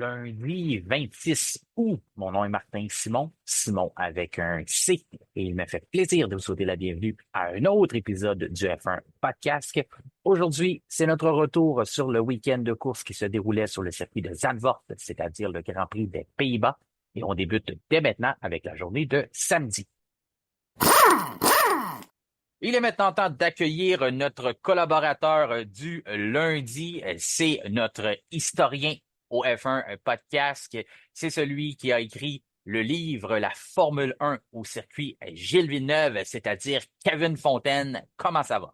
lundi 26 août. Mon nom est Martin Simon, Simon avec un C, et il me fait plaisir de vous souhaiter la bienvenue à un autre épisode du F1 Podcast. Aujourd'hui, c'est notre retour sur le week-end de course qui se déroulait sur le circuit de Zandvoort, c'est-à-dire le Grand Prix des Pays-Bas, et on débute dès maintenant avec la journée de samedi. Il est maintenant temps d'accueillir notre collaborateur du lundi. C'est notre historien au F1 Podcast. C'est celui qui a écrit le livre La Formule 1 au circuit Gilles Villeneuve, c'est-à-dire Kevin Fontaine. Comment ça va?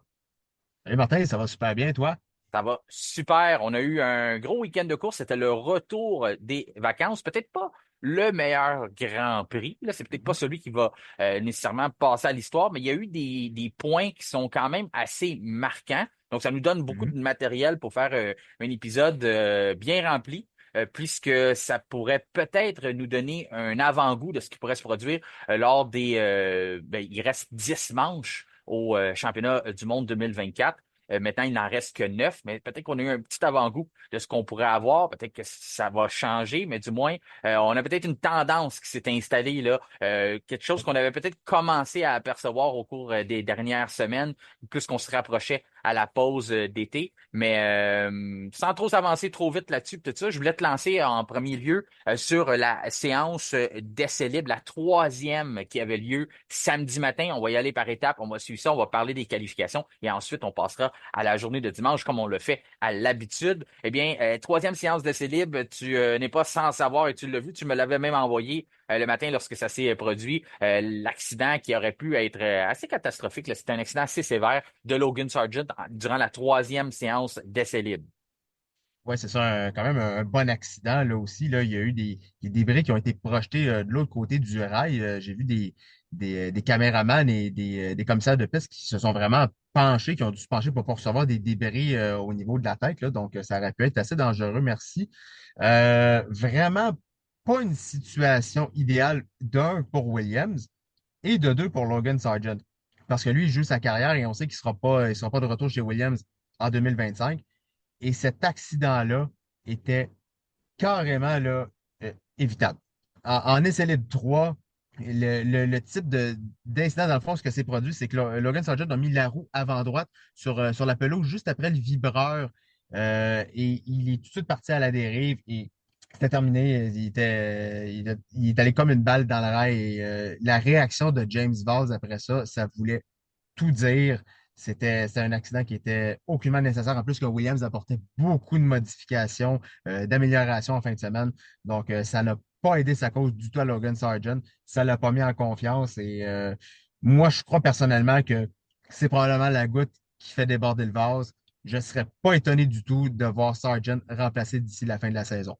Salut Martin, ça va super bien, toi? Ça va super. On a eu un gros week-end de course. C'était le retour des vacances. Peut-être pas le meilleur Grand Prix. Là, c'est peut-être pas celui qui va nécessairement passer à l'histoire, mais il y a eu des points qui sont quand même assez marquants. Donc, ça nous donne beaucoup de Mhm. matériel pour faire un épisode bien rempli. Puisque ça pourrait peut-être nous donner un avant-goût de ce qui pourrait se produire lors des... il reste 10 manches au championnat du monde 2024. Maintenant, il n'en reste que 9, mais peut-être qu'on a eu un petit avant-goût de ce qu'on pourrait avoir. Peut-être que ça va changer, mais du moins, on a peut-être une tendance qui s'est installée là, quelque chose qu'on avait peut-être commencé à apercevoir au cours des dernières semaines, plus qu'on se rapprochait à la pause d'été. Mais sans trop s'avancer trop vite là-dessus, tout ça, je voulais te lancer en premier lieu sur la séance d'essai libre, la troisième qui avait lieu samedi matin. On va y aller par étapes, on va suivre ça, on va parler des qualifications et ensuite on passera à la journée de dimanche comme on le fait à l'habitude. Eh bien, troisième séance d'essai libre, tu n'es pas sans savoir et tu l'as vu, tu me l'avais même envoyé le matin lorsque ça s'est produit. L'accident qui aurait pu être assez catastrophique, c'était un accident assez sévère de Logan Sargent durant la troisième séance d'essai libre. Ouais, c'est ça, quand même un bon accident là aussi. Là, il y a eu des débris qui ont été projetés de l'autre côté du rail. J'ai vu des caméramans et des commissaires de piste qui se sont vraiment penchés, qui ont dû se pencher pour pas recevoir des débris au niveau de la tête. Là, donc, ça aurait pu être assez dangereux, merci. Vraiment pas une situation idéale d'un pour Williams et de deux pour Logan Sargent. Parce que lui, il joue sa carrière et on sait il sera pas de retour chez Williams en 2025. Et cet accident-là était carrément là, évitable. En essai libre 3, le type d'incident, dans le fond, ce que s'est produit, c'est que Logan Sargent a mis la roue avant droite sur la pelouse juste après le vibreur. Et il est tout de suite parti à la dérive et c'était terminé. Il est allé comme une balle dans le rail. Et, la réaction de James Valls après ça, ça voulait tout dire. C'était un accident qui était aucunement nécessaire. En plus que Williams apportait beaucoup de modifications, d'améliorations en fin de semaine. Donc, ça n'a pas aidé sa cause du tout à Logan Sargent. Ça l'a pas mis en confiance. Et moi, je crois personnellement que c'est probablement la goutte qui fait déborder le vase. Je ne serais pas étonné du tout de voir Sargent remplacé d'ici la fin de la saison.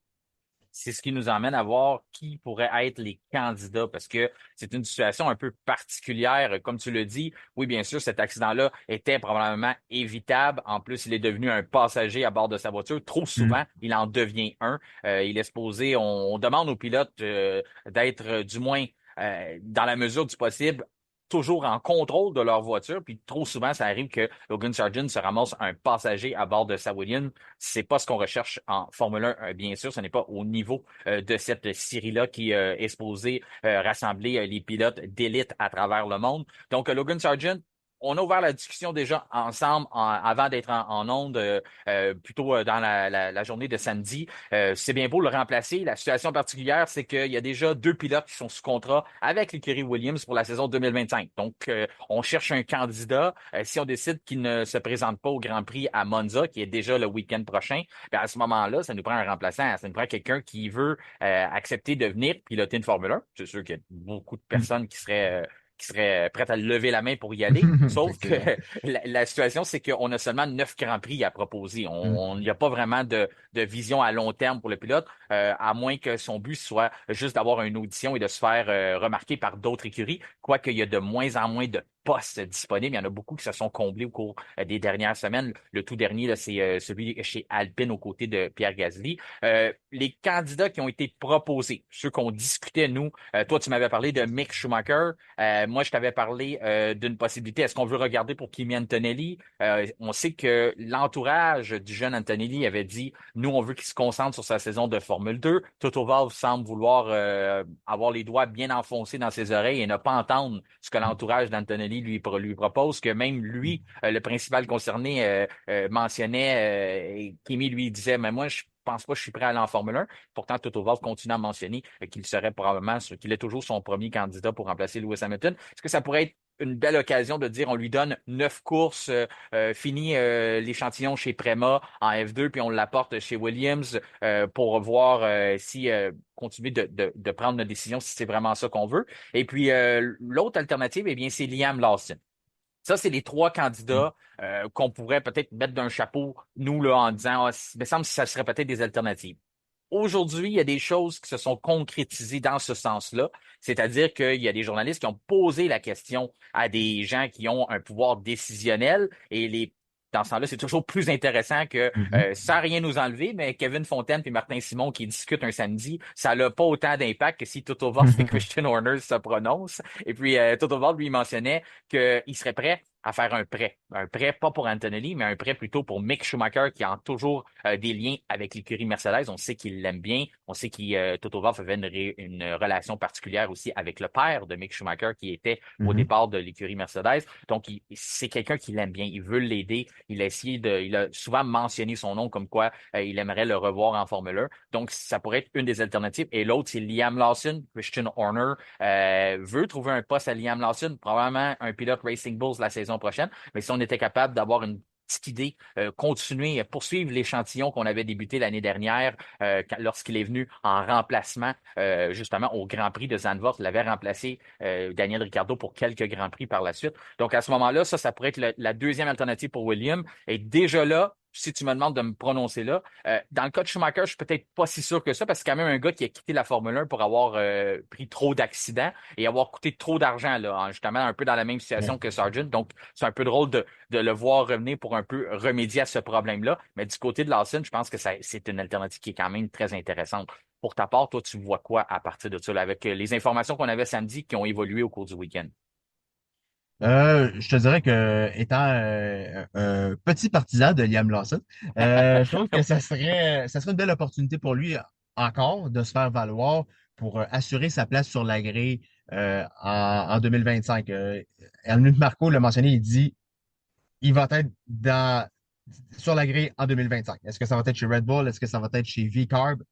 C'est ce qui nous emmène à voir qui pourrait être les candidats parce que c'est une situation un peu particulière. Comme tu le dis, oui, bien sûr, cet accident-là était probablement évitable. En plus, il est devenu un passager à bord de sa voiture. Trop Mm. souvent, il en devient un. Il est supposé, on demande aux pilotes d'être du moins dans la mesure du possible toujours en contrôle de leur voiture, puis trop souvent, ça arrive que Logan Sargent se ramasse un passager à bord de sa Williams. C'est pas ce qu'on recherche en Formule 1, bien sûr. Ce n'est pas au niveau de cette série-là qui est supposée rassembler les pilotes d'élite à travers le monde. Donc, Logan Sargent, on a ouvert la discussion déjà ensemble avant d'être en onde, plutôt dans la journée de samedi. C'est bien beau le remplacer. La situation particulière, c'est qu'il y a déjà deux pilotes qui sont sous contrat avec l'écurie Williams pour la saison 2025. Donc, on cherche un candidat. Si on décide qu'il ne se présente pas au Grand Prix à Monza, qui est déjà le week-end prochain, bien à ce moment-là, ça nous prend un remplaçant. Ça nous prend quelqu'un qui veut accepter de venir piloter une Formule 1. C'est sûr qu'il y a beaucoup de personnes qui seraient prêtes à lever la main pour y aller. Sauf que Effectivement. la situation, c'est qu'on a seulement 9 Grands Prix à proposer. Mm. Il n'y a pas vraiment de vision à long terme pour le pilote, à moins que son but soit juste d'avoir une audition et de se faire remarquer par d'autres écuries, quoique il y a de moins en moins de postes disponibles. Il y en a beaucoup qui se sont comblés au cours des dernières semaines. Le tout dernier, là, c'est celui chez Alpine aux côtés de Pierre Gasly. Les candidats qui ont été proposés, ceux qu'on discutait, nous, toi, tu m'avais parlé de Mick Schumacher. Moi, je t'avais parlé d'une possibilité. Est-ce qu'on veut regarder pour Kimi Antonelli? On sait que l'entourage du jeune Antonelli avait dit, nous, on veut qu'il se concentre sur sa saison de Formule 2. Toto Wolff semble vouloir avoir les doigts bien enfoncés dans ses oreilles et ne pas entendre ce que l'entourage d'Antonelli lui propose, que même lui, le principal concerné, mentionnait, et Kimi lui disait, mais moi, je pense pas que je suis prêt à aller en Formule 1. Pourtant, Toto Wolff continue à mentionner qu'il serait probablement, qu'il est toujours son premier candidat pour remplacer Lewis Hamilton. Est-ce que ça pourrait être une belle occasion de dire on lui donne 9 courses, fini l'échantillon chez Prema en F2, puis on l'apporte chez Williams pour voir si continuer de prendre notre décision si c'est vraiment ça qu'on veut. Et puis l'autre alternative, eh bien, c'est Liam Lawson. Ça, c'est les trois candidats qu'on pourrait peut-être mettre d'un chapeau, nous, là, en disant, il me semble que ça serait peut-être des alternatives. Aujourd'hui, il y a des choses qui se sont concrétisées dans ce sens-là, c'est-à-dire qu'il y a des journalistes qui ont posé la question à des gens qui ont un pouvoir décisionnel et dans ce temps-là, c'est toujours plus intéressant que, Mhm. sans rien nous enlever, mais Kevin Fontaine et Martin Simon qui discutent un samedi, ça n'a pas autant d'impact que si Toto Wolff et Christian Horner se prononcent. Et puis, Toto Wolff lui mentionnait qu'il serait prêt à faire un prêt. Un prêt pas pour Antonelli, mais un prêt plutôt pour Mick Schumacher qui a toujours des liens avec l'écurie Mercedes. On sait qu'il l'aime bien. On sait que Toto Wolff avait une relation particulière aussi avec le père de Mick Schumacher qui était au Mhm. départ de l'écurie Mercedes. Donc, c'est quelqu'un qui l'aime bien. Il veut l'aider. Il a souvent mentionné son nom comme quoi il aimerait le revoir en Formule 1. Donc, ça pourrait être une des alternatives. Et l'autre, c'est Liam Lawson. Christian Horner veut trouver un poste à Liam Lawson, probablement un pilote Racing Bulls la saison prochaine. Mais si on était capable d'avoir une petite idée, continuer, poursuivre l'échantillon qu'on avait débuté l'année dernière lorsqu'il est venu en remplacement justement au Grand Prix de Zandvoort. Il avait remplacé Daniel Ricciardo pour quelques Grands Prix par la suite. Donc à ce moment-là, ça pourrait être la deuxième alternative pour William. Et déjà là, si tu me demandes de me prononcer là, dans le cas de Schumacher, je suis peut-être pas si sûr que ça, parce que c'est quand même un gars qui a quitté la Formule 1 pour avoir pris trop d'accidents et avoir coûté trop d'argent, là, justement un peu dans la même situation Ouais. que Sargent. Donc, c'est un peu drôle de le voir revenir pour un peu remédier à ce problème-là. Mais du côté de Lawson, je pense que c'est une alternative qui est quand même très intéressante. Pour ta part, toi, tu vois quoi à partir de ça, là, avec les informations qu'on avait samedi qui ont évolué au cours du week-end? Je te dirais que étant un petit partisan de Liam Lawson, je trouve que ça serait une belle opportunité pour lui encore de se faire valoir pour assurer sa place sur la grille en 2025. Helmut Marko l'a mentionné, il dit il va être sur la grille en 2025. Est-ce que ça va être chez Red Bull? Est-ce que ça va être chez V-Carb?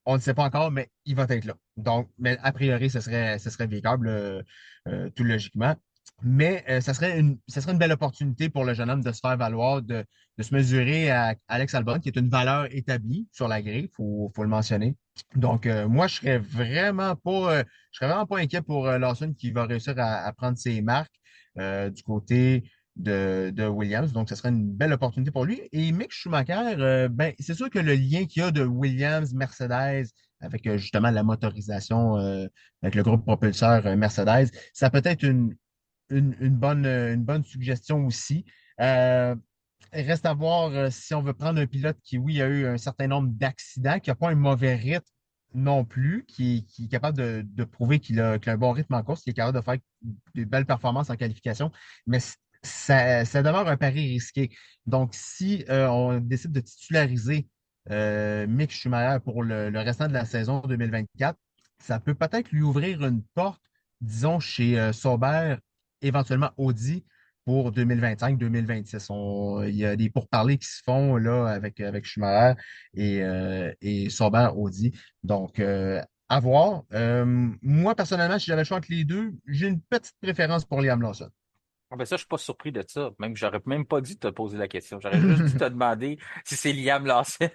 On ne sait pas encore, mais il va être là. Donc, mais a priori, ce serait V-Carb, tout logiquement. Mais ça serait une belle opportunité pour le jeune homme de se faire valoir, de se mesurer à Alex Albon, qui est une valeur établie sur la grille, faut le mentionner. Donc, moi, je serais vraiment pas inquiet pour Lawson qui va réussir à prendre ses marques du côté de Williams. Donc, ce serait une belle opportunité pour lui. Et Mick Schumacher, ben, c'est sûr que le lien qu'il y a de Williams, Mercedes, avec justement la motorisation avec le groupe propulseur Mercedes, ça peut être une bonne suggestion aussi. Euh, Reste à voir si on veut prendre un pilote qui, oui, a eu un certain nombre d'accidents, qui n'a pas un mauvais rythme non plus, qui est capable de prouver qu'il a un bon rythme en course, qui est capable de faire de belles performances en qualification, mais ça demeure un pari risqué. Donc, si on décide de titulariser Mick Schumacher pour le restant de la saison 2024, ça peut peut-être lui ouvrir une porte, disons, chez Sauber, éventuellement Audi, pour 2025-2026. Il y a des pourparlers qui se font là avec Schumacher et Sauber Audi. Donc, à voir. Moi, personnellement, si j'avais le choix entre les deux, j'ai une petite préférence pour Liam Lawson. Ah ben ça, je suis pas surpris de ça. Même, j'aurais même pas dû te poser la question. J'aurais juste dû te demander si c'est Liam Lawson.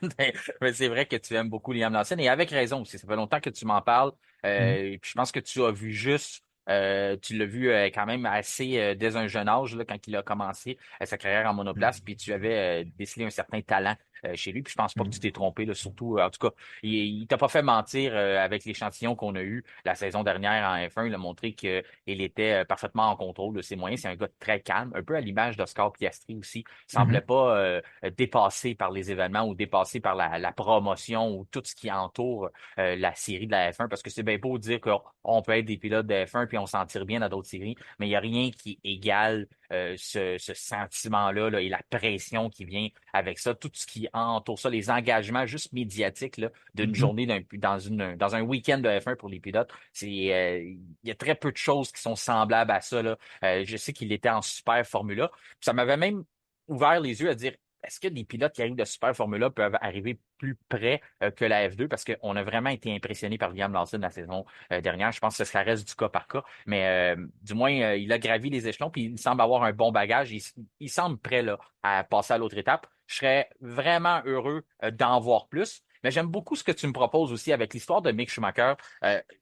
Mais c'est vrai que tu aimes beaucoup Liam Lawson et avec raison aussi. Ça fait longtemps que tu m'en parles. Et puis je pense que tu as vu juste Tu l'as vu quand même assez dès un jeune âge là, quand il a commencé sa carrière en monoplace, puis tu avais décelé un certain talent chez lui. Puis je pense pas que tu Mhm. t'es trompé, là, surtout, en tout cas, il t'a pas fait mentir avec l'échantillon qu'on a eu la saison dernière en F1. Il a montré qu'il était parfaitement en contrôle de ses moyens. C'est un gars très calme, un peu à l'image d'Oscar Piastri aussi. Il semblait Mhm. pas dépassé par les événements ou dépassé par la promotion ou tout ce qui entoure la série de la F1, parce que c'est bien beau de dire qu'on peut être des pilotes de F1 puis on s'en tire bien dans d'autres séries, mais il n'y a rien qui égale ce sentiment-là là, et la pression qui vient avec ça, tout ce qui entoure ça, les engagements juste médiatiques là, d'une Mhm. journée dans un week-end de F1 pour les pilotes. Il y a très peu de choses qui sont semblables à ça. Là. Je sais qu'il était en super Formula. Ça m'avait même ouvert les yeux à dire est-ce que des pilotes qui arrivent de Super Formula peuvent arriver plus près que la F2? Parce qu'on a vraiment été impressionné par Liam Lawson la saison dernière. Je pense que ça reste du cas par cas. Mais du moins, il a gravi les échelons, puis il semble avoir un bon bagage. Il semble prêt là, à passer à l'autre étape. Je serais vraiment heureux d'en voir plus. Mais j'aime beaucoup ce que tu me proposes aussi avec l'histoire de Mick Schumacher.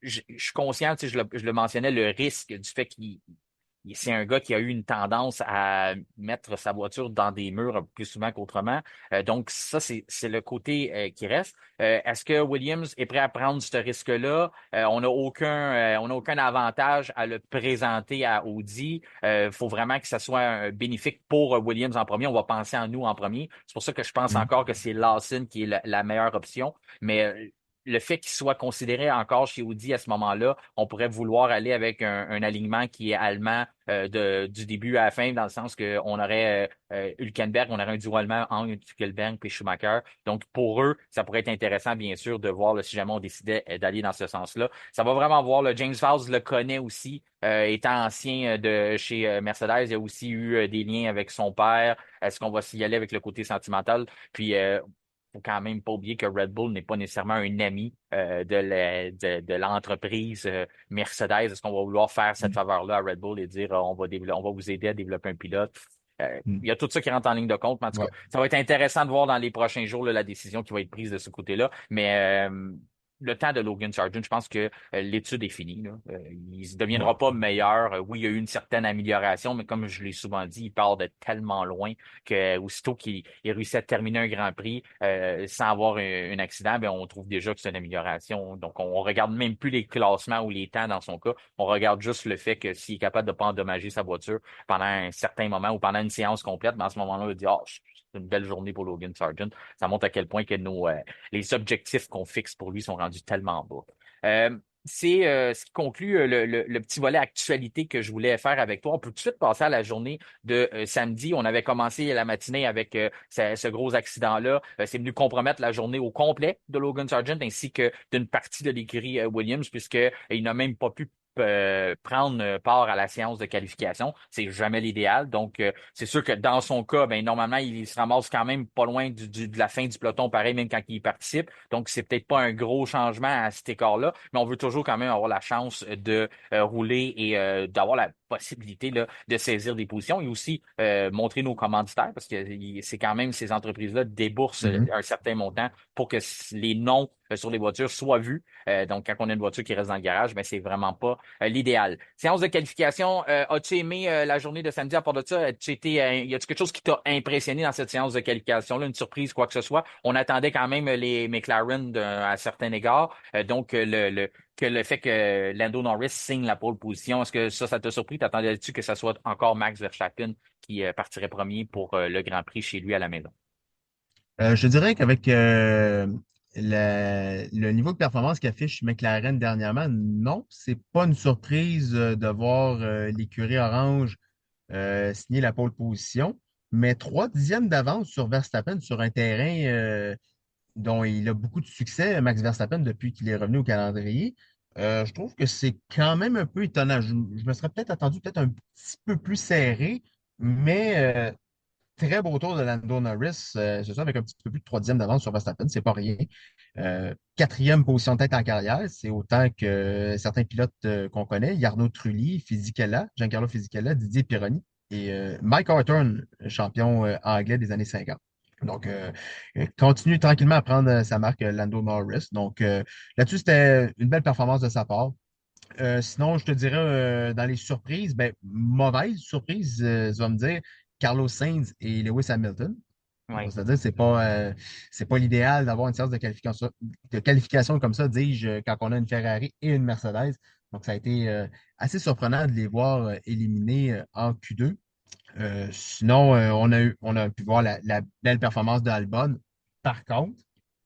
Je suis conscient, tu sais, je le mentionnais, le risque du fait qu'il c'est un gars qui a eu une tendance à mettre sa voiture dans des murs plus souvent qu'autrement. Donc, ça, c'est le côté qui reste. Est-ce que Williams est prêt à prendre ce risque-là? On n'a aucun avantage à le présenter à Audi. Il faut vraiment que ça soit bénéfique pour Williams en premier. On va penser en nous en premier. C'est pour ça que je pense Mhm. encore que c'est Lawson qui est la meilleure option. Mais le fait qu'il soit considéré encore chez Audi à ce moment-là, on pourrait vouloir aller avec un alignement qui est allemand du début à la fin, dans le sens qu'on aurait Hülkenberg, on aurait un duo allemand entre Hülkenberg et Schumacher. Donc, pour eux, ça pourrait être intéressant, bien sûr, de voir là, si jamais on décidait d'aller dans ce sens-là. Ça va vraiment voir. Le James Vowles le connaît aussi, étant ancien de chez Mercedes. Il a aussi eu des liens avec son père. Est-ce qu'on va s'y aller avec le côté sentimental? Puis, faut quand même pas oublier que Red Bull n'est pas nécessairement un ami de l'entreprise Mercedes. Est-ce qu'on va vouloir faire cette faveur-là à Red Bull et dire on va vous aider à développer un pilote? Il y Mhm. a tout ça qui rentre en ligne de compte, mais en tout Ouais. cas, ça va être intéressant de voir dans les prochains jours là, la décision qui va être prise de ce côté-là. Mais le temps de Logan Sargent, je pense que l'étude est finie. Là. Il ne Ouais. deviendra pas meilleur. Oui, il y a eu une certaine amélioration, mais comme je l'ai souvent dit, il part de tellement loin que aussitôt qu'il réussit à terminer un Grand Prix sans avoir un accident, ben, on trouve déjà que c'est une amélioration. Donc, on regarde même plus les classements ou les temps dans son cas. On regarde juste le fait que s'il est capable de ne pas endommager sa voiture pendant un certain moment ou pendant une séance complète, ben, à ce moment-là, il dit oh, c'est une belle journée pour Logan Sargent. Ça montre à quel point que les objectifs qu'on fixe pour lui sont rendus tellement bas. C'est ce qui conclut le petit volet actualité que je voulais faire avec toi. On peut tout de suite passer à la journée de samedi. On avait commencé la matinée avec ce gros accident-là. C'est venu compromettre la journée au complet de Logan Sargent ainsi que d'une partie de l'écurie Williams, puisqu'il n'a même pas pu prendre part à la séance de qualification. C'est jamais l'idéal. Donc, c'est sûr que dans son cas, ben, normalement, il se ramasse quand même pas loin de la fin du peloton, pareil, même quand il y participe. Donc, c'est peut-être pas un gros changement à cet écart-là, mais on veut toujours quand même avoir la chance de rouler et d'avoir la possibilité là, de saisir des positions et aussi montrer nos commanditaires parce que c'est quand même ces entreprises-là déboursent Mhm. un certain montant pour que les noms sur les voitures soient vus. Donc, quand on a une voiture qui reste dans le garage, ben, c'est vraiment pas l'idéal. Séance de qualification, as-tu aimé la journée de samedi à part de ça? Y a-tu quelque chose qui t'a impressionné dans cette séance de qualification-là? Une surprise, quoi que ce soit? On attendait quand même les McLaren à certains égards. Donc, que le fait que Lando Norris signe la pole position, est-ce que ça t'a surpris? T'attendais-tu que ça soit encore Max Verstappen qui partirait premier pour le Grand Prix chez lui à la maison? Je dirais qu'avec le niveau de performance qu'affiche McLaren dernièrement, non, c'est pas une surprise de voir l'écurie orange signer la pole position, mais 3 dixièmes d'avance sur Verstappen sur un terrain dont il a beaucoup de succès, Max Verstappen, depuis qu'il est revenu au calendrier. Je trouve que c'est quand même un peu étonnant. Je me serais peut-être attendu peut-être un petit peu plus serré, mais très beau tour de Lando Norris, c'est ça, avec un petit peu plus de 3 dixièmes d'avance sur Verstappen, c'est pas rien. Quatrième position de tête en carrière, c'est autant que certains pilotes qu'on connaît, Jarno Trulli, Fisichella, Giancarlo Fisichella, Didier Pironi et Mike Hawthorne, champion anglais des années 50. Donc, continue tranquillement à prendre sa marque Lando Norris. Donc, là-dessus, c'était une belle performance de sa part. Sinon, je te dirais, dans les surprises, ben, mauvaise surprise, tu vas me dire, Carlos Sainz et Lewis Hamilton. On va Oui. se dire, c'est pas l'idéal d'avoir une séance de qualification comme ça, dis-je, quand on a une Ferrari et une Mercedes. Donc, ça a été assez surprenant de les voir éliminés en Q2. Sinon, on a pu voir la belle performance d'Albon. Par contre,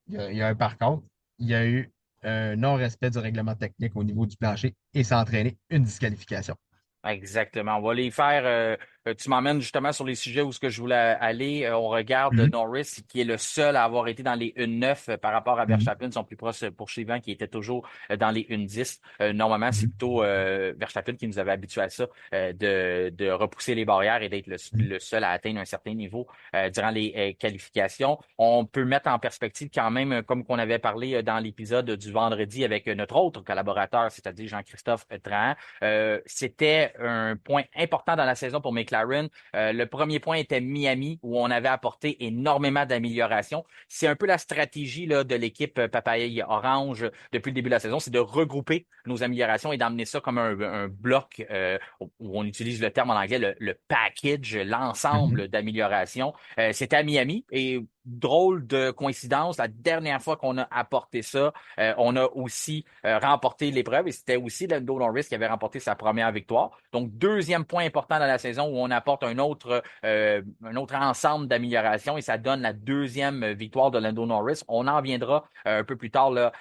il y a un par contre, il y a eu un non-respect du règlement technique au niveau du plancher et ça a entraîné une disqualification. Exactement. On va les faire. Tu m'emmènes justement sur les sujets où ce que je voulais aller. On regarde Mhm, Norris, qui est le seul à avoir été dans les 1-9 par rapport à mhm, Verstappen, son plus proche poursuivant, qui était toujours dans les 1-10. Normalement, c'est mhm, plutôt Verstappen qui nous avait habitués à ça, de repousser les barrières et d'être mhm, le seul à atteindre un certain niveau durant les qualifications. On peut mettre en perspective quand même, comme qu'on avait parlé dans l'épisode du vendredi avec notre autre collaborateur, c'est-à-dire Jean-Christophe Trahan. C'était un point important dans la saison pour McLaren. Le premier point était Miami, où on avait apporté énormément d'améliorations. C'est un peu la stratégie là, de l'équipe Papaye Orange depuis le début de la saison, c'est de regrouper nos améliorations et d'emmener ça comme un bloc où on utilise le terme en anglais, le package, mhm. l'ensemble d'améliorations. C'était à Miami et drôle de coïncidence, la dernière fois qu'on a apporté ça, on a aussi remporté l'épreuve et c'était aussi Lando Norris qui avait remporté sa première victoire. Donc, deuxième point important dans la saison où on apporte un autre ensemble d'améliorations et ça donne la deuxième victoire de Lando Norris. On en viendra un peu plus tard là,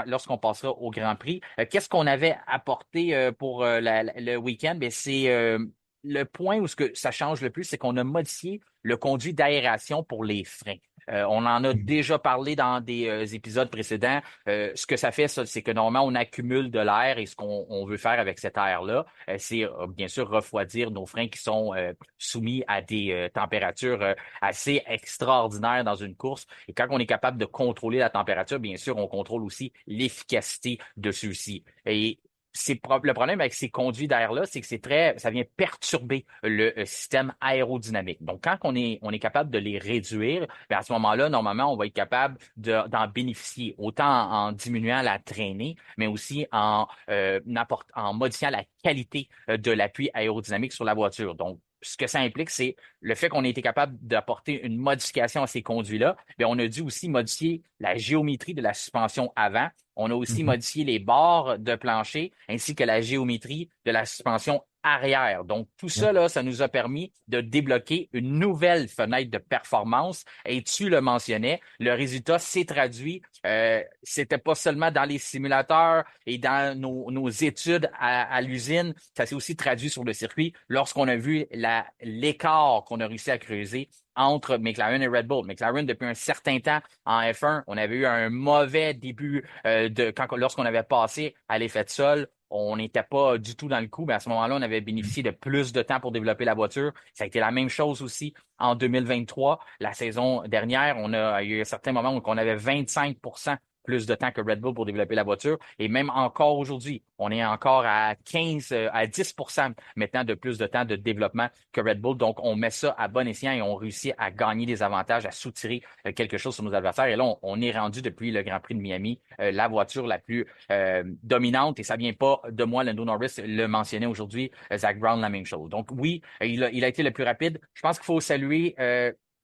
lorsqu'on passera au Grand Prix. Qu'est-ce qu'on avait apporté pour le week-end? Ben, c'est le point où ce que ça change le plus, c'est qu'on a modifié le conduit d'aération pour les freins. On en a déjà parlé dans des épisodes précédents. Ce que ça fait, ça, c'est que normalement, on accumule de l'air et ce qu'on veut faire avec cet air-là, c'est bien sûr refroidir nos freins qui sont soumis à des températures assez extraordinaires dans une course. Et quand on est capable de contrôler la température, bien sûr, on contrôle aussi l'efficacité de ceux-ci. Et le problème avec ces conduits d'air-là, c'est que ça vient perturber le système aérodynamique. Donc, quand on est capable de les réduire, bien, à ce moment-là, normalement, on va être capable d'en bénéficier, autant en diminuant la traînée, mais aussi en modifiant la qualité de l'appui aérodynamique sur la voiture. Donc, ce que ça implique, c'est le fait qu'on ait été capable d'apporter une modification à ces conduits-là, bien, on a dû aussi modifier la géométrie de la suspension avant. On a aussi Mhm. modifié les barres de plancher ainsi que la géométrie de la suspension arrière. Donc, tout Ouais. ça, là, ça nous a permis de débloquer une nouvelle fenêtre de performance. Et tu le mentionnais, le résultat s'est traduit. C'était pas seulement dans les simulateurs et dans nos études à l'usine, ça s'est aussi traduit sur le circuit lorsqu'on a vu l'écart qu'on a réussi à creuser entre McLaren et Red Bull. McLaren, depuis un certain temps en F1, on avait eu un mauvais début lorsqu'on avait passé à l'effet de sol. On n'était pas du tout dans le coup, mais à ce moment-là, on avait Mhm. bénéficié de plus de temps pour développer la voiture. Ça a été la même chose aussi en 2023. La saison dernière, il y a eu un certain moment où on avait 25% plus de temps que Red Bull pour développer la voiture. Et même encore aujourd'hui, on est encore à 15, à 10% maintenant de plus de temps de développement que Red Bull. Donc, on met ça à bon escient et on réussit à gagner des avantages, à soutirer quelque chose sur nos adversaires. Et là, on est rendu depuis le Grand Prix de Miami la voiture la plus dominante. Et ça vient pas de moi, Lando Norris le mentionnait aujourd'hui, Zach Brown, la même chose. Donc oui, il a été le plus rapide. Je pense qu'il faut saluer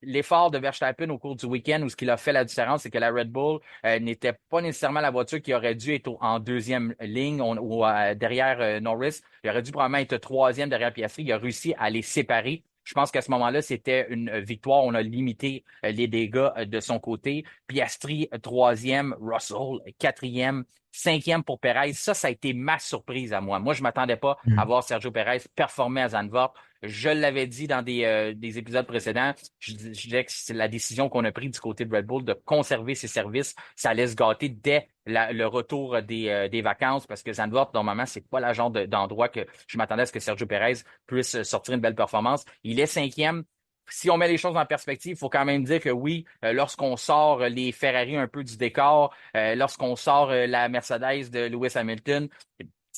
l'effort de Verstappen au cours du week-end où ce qu'il a fait la différence, c'est que la Red Bull n'était pas nécessairement la voiture qui aurait dû être en deuxième ligne ou derrière Norris. Il aurait dû probablement être troisième derrière Piastri. Il a réussi à les séparer. Je pense qu'à ce moment-là, c'était une victoire. On a limité les dégâts de son côté. Piastri, troisième. Russell, quatrième. Cinquième pour Perez. Ça a été ma surprise à moi. Moi, je m'attendais pas à Mhm. voir Sergio Perez performer à Zandvoort. Je l'avais dit dans des épisodes précédents. Je disais que c'est la décision qu'on a prise du côté de Red Bull de conserver ses services. Ça laisse gâter dès le retour des vacances parce que Zandvoort, normalement, c'est pas la genre d'endroit que je m'attendais à ce que Sergio Perez puisse sortir une belle performance. Il est cinquième. Si on met les choses en perspective, il faut quand même dire que oui, lorsqu'on sort les Ferrari un peu du décor, lorsqu'on sort la Mercedes de Lewis Hamilton,